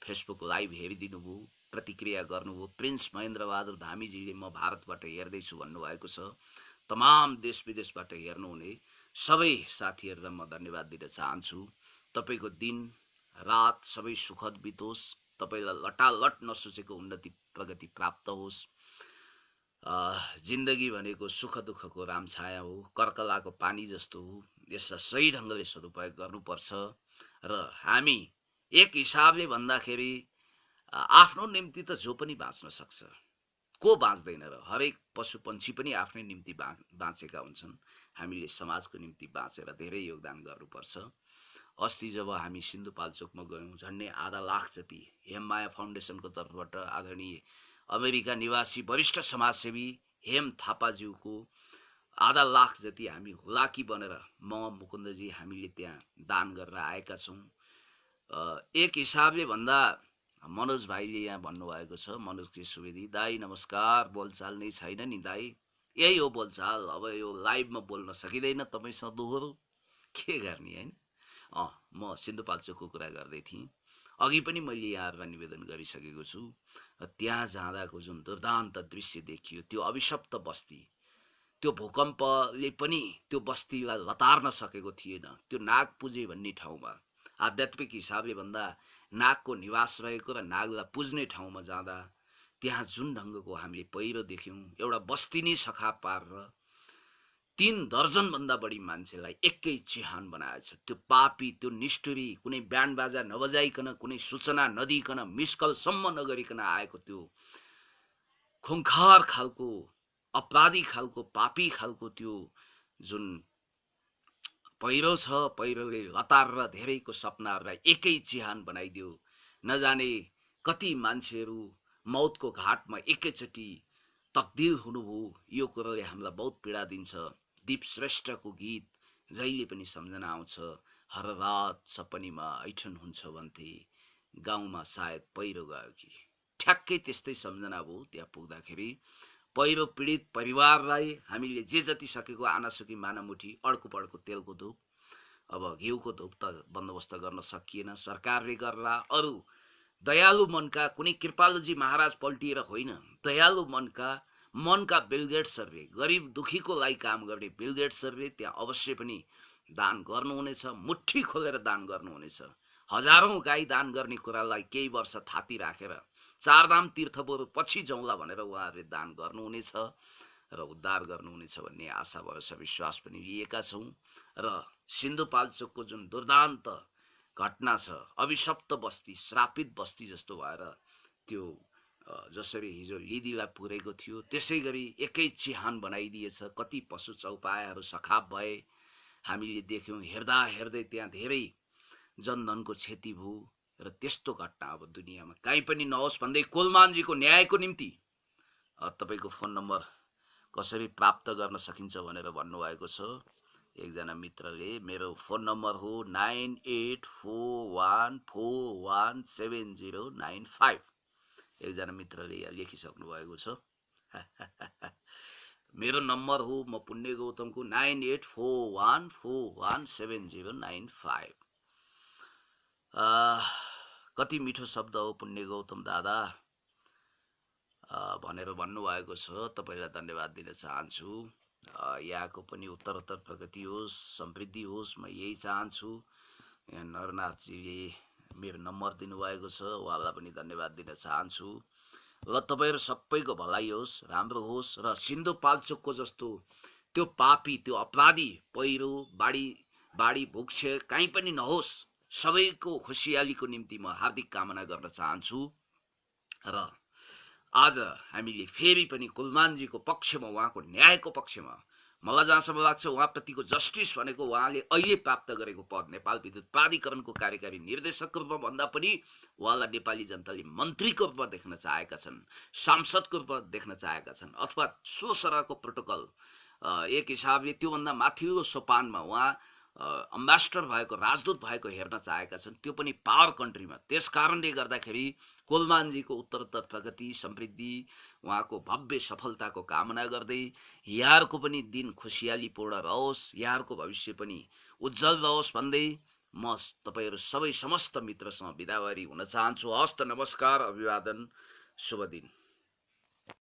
फेसबुक लाइभ हेरिदिनु भयो, प्रतिक्रिया गर्नुभयो। प्रिन्स महेन्द्र बहादुर धामीजीले म भारतबाट हेर्दैछु भन्नुभएको छ। तमाम देश विदेशबाट हेर्नुहुने सबै साथीहरूलाई म धन्यवाद दिन चाहन्छु। तपाईँको दिन रात सबै सुखद बितोस्, तपाईँलाई लटालट नसोचेको उन्नति प्रगति प्राप्त होस्। जिन्दगी भनेको सुख दुःखको रामछाया हो, कर्कलाको पानी जस्तो हो। यसलाई सही ढङ्गले सदुपयोग गर्नुपर्छ। र हामी एक हिसाबले भन्दाखेरि आफ्नो निम्ति त जो पनि बाँच्न सक्छ, को बाँच्दैन र? हरेक पशु पन्छी पनि आफ्नै निम्ति बाँचेका हुन्छन्। हामीले समाजको निम्ति बाँचेर धेरै योगदान गर्नुपर्छ। अस्ति जब हामी सिन्धुपाल्चोकमा गयौँ, झन्डै आधा लाख जति हेममाया फाउन्डेसनको तर्फबाट आदरणीय अमेरिका निवासी वरिष्ठ समाजसेवी हेम थापाज्यूको आधा लाख जति हामी हुलाकी बनेर म मुकुन्दजी हामीले त्यहाँ दान गरेर आएका छौँ। एक हिसाबले भन्दा मनोज भाइले यहाँ भन्नुभएको छ, मनोज के सुवेदी दाई नमस्कार, बोलचाल नै छैन नि दाई, यही हो बोलचाल। अब यो लाइभमा बोल्न सकिँदैन तपाईँसँग दोहोरो, के गर्ने होइन। म सिन्धुपाल्चोकको कुरा गर्दै थिएँ। अघि पनि मैले यहाँहरूलाई निवेदन गरिसकेको छु। त्यहाँ जाँदाको जुन दुर्दान्त दृश्य देखियो, त्यो अभिशप्त बस्ती, त्यो भूकम्पले पनि त्यो बस्तीलाई लतार्न सकेको थिएन। त्यो नागपुजे भन्ने ठाउँमा आध्यात्मिक हिसाबले भन्दा नागको निवास रहेको र नागलाई पुज्ने ठाउँमा जाँदा त्यहाँ जुन ढङ्गको हामीले पहिरो देख्यौँ, एउटा बस्ती नै सखा पारेर 3 दर्जनभन्दा बढी मान्छेलाई एकै चिहान बनाएछ। त्यो पापी, त्यो निष्ठुरी, कुनै ब्यान्ड बाजा नबजाइकन, कुनै सूचना नदिइकन, मिसकलसम्म नगरिकन आएको त्यो खुङखार खालको, अपराधी खालको, पापी खालको त्यो जुन पहिरो छ, पहिरोले लतारेर धेरैको सपनाहरूलाई एकै चिहान बनाइदियो। नजाने कति मान्छेहरू मौतको घाटमा एकैचोटि तकदिर हुनुभयो। यो कुरोले हामीलाई बहुत पीडा दिन्छ। दीप श्रेष्ठको गीत जहिले पनि सम्झना आउँछ, हर रात सपनीमा ऐठन हुन्छ भन्थे, गाउँमा सायद पहिरो गयो कि। ठ्याक्कै त्यस्तै सम्झना भयो त्यहाँ पुग्दाखेरि। पहिरो पीडित परिवारलाई हामीले जे जति सकेको आनासुकी मानामुठी, अड्को पड्को तेलको धुप, अब घिउको धुप त बन्दोबस्त गर्न सकिएन, सरकारले गर्ला। अरू दयालु मनका कुनै कृपालुजी महाराज पल्टिएर होइन, दयालु मनका बिलगेट्सहरूले, गरिब दुखीको लागि काम गर्ने बिलगेट्सहरूले त्यहाँ अवश्य पनि दान गर्नुहुनेछ, मुट्ठी खोलेर दान गर्नुहुनेछ। हजारौं गाई दान गर्ने कुरालाई केही वर्ष थाती राखेर चारधाम तीर्थबोर पछि जाउँला भनेर उहाँहरूले दान गर्नुहुनेछ र उद्धार गर्नुहुनेछ भन्ने आशा भरोसा विश्वास पनि लिएका छौँ। र सिन्धुपाल्चोकको जुन दुर्दान्त घटना छ, अभिशप्त बस्ती, श्रापित बस्ती जस्तो भएर त्यो जसरी हिजो लिदीलाई पुरेको थियो त्यसै गरी एकै चिहान बनाइदिएछ। कति पशु चौपायाहरू सखाप भए हामीले देख्यौँ। हेर्दा हेर्दै त्यहाँ धेरै जनधनको क्षति भयो र त्यस्तो घटना अब दुनियाँमा कहीँ पनि नहोस् भन्दै कोलमानजीको न्यायको निम्ति तपाईँको फोन नम्बर कसरी प्राप्त गर्न सकिन्छ भनेर भन्नुभएको छ एकजना मित्रले। मेरो फोन नम्बर हो 9841417095। एकजना मित्रले यहाँ लेखिसक्नु भएको छ। मेरो नम्बर हो म पुण्य गौतमको 9841417095। कति मिठो शब्द हो पुण्य गौतम दादा भनेर भन्नुभएको छ। तपाईँलाई धन्यवाद दिन चाहन्छु। यहाँको पनि उत्तरोत्तर प्रगति होस्, समृद्धि होस्, म यही चाहन्छु। यहाँ नरनाथजीले मेरो नम्बर दिनुभएको छ, उहाँलाई पनि धन्यवाद दिन चाहन्छु। र तपाईँहरू सबैको भलाइ होस्, राम्रो होस् र सिन्धुपाल्चोकको जस्तो त्यो पापी, त्यो अपराधी पहिरो, बाढी भुक्ष्य कहीँ पनि नहोस्, सबैको खुसियालीको निम्ति म हार्दिक कामना गर्न चाहन्छु। र आज हामीले फेरि पनि कुलमानजीको पक्षमा, उहाँको न्यायको पक्षमा, मलाई जहाँसम्म लाग्छ उहाँप्रतिको जस्टिस भनेको उहाँले अहिले प्राप्त गरेको पद, नेपाल विद्युत प्राधिकरणको कार्यकारी निर्देशकको रूपमा भन्दा पनि उहाँलाई नेपाली जनताले मन्त्रीको रूपमा देख्न चाहेका छन्, सांसदको रूपमा देख्न चाहेका छन्, अथवा सो सरहको प्रोटोकल एक हिसाबले त्योभन्दा माथिल्लो सोपानमा उहाँ अम्बासडर भएको, राजदूत भएको हेर्न चाहेका छन्, त्यो पनि पावर कन्ट्रीमा। त्यस कारणले गर्दाखेरि कोलमानजीको उत्तरोत्तर प्रगति, समृद्धि, उहाँको भव्य सफलताको कामना गर्दै यहाँहरूको पनि दिन खुसियालीपूर्ण रहोस्, यहाँहरूको भविष्य पनि उज्जवल रहोस् भन्दै म तपाईँहरू सबै समस्त मित्रसँग बिदावारी हुन चाहन्छु। हस्त, नमस्कार, अभिवादन, शुभ दिन।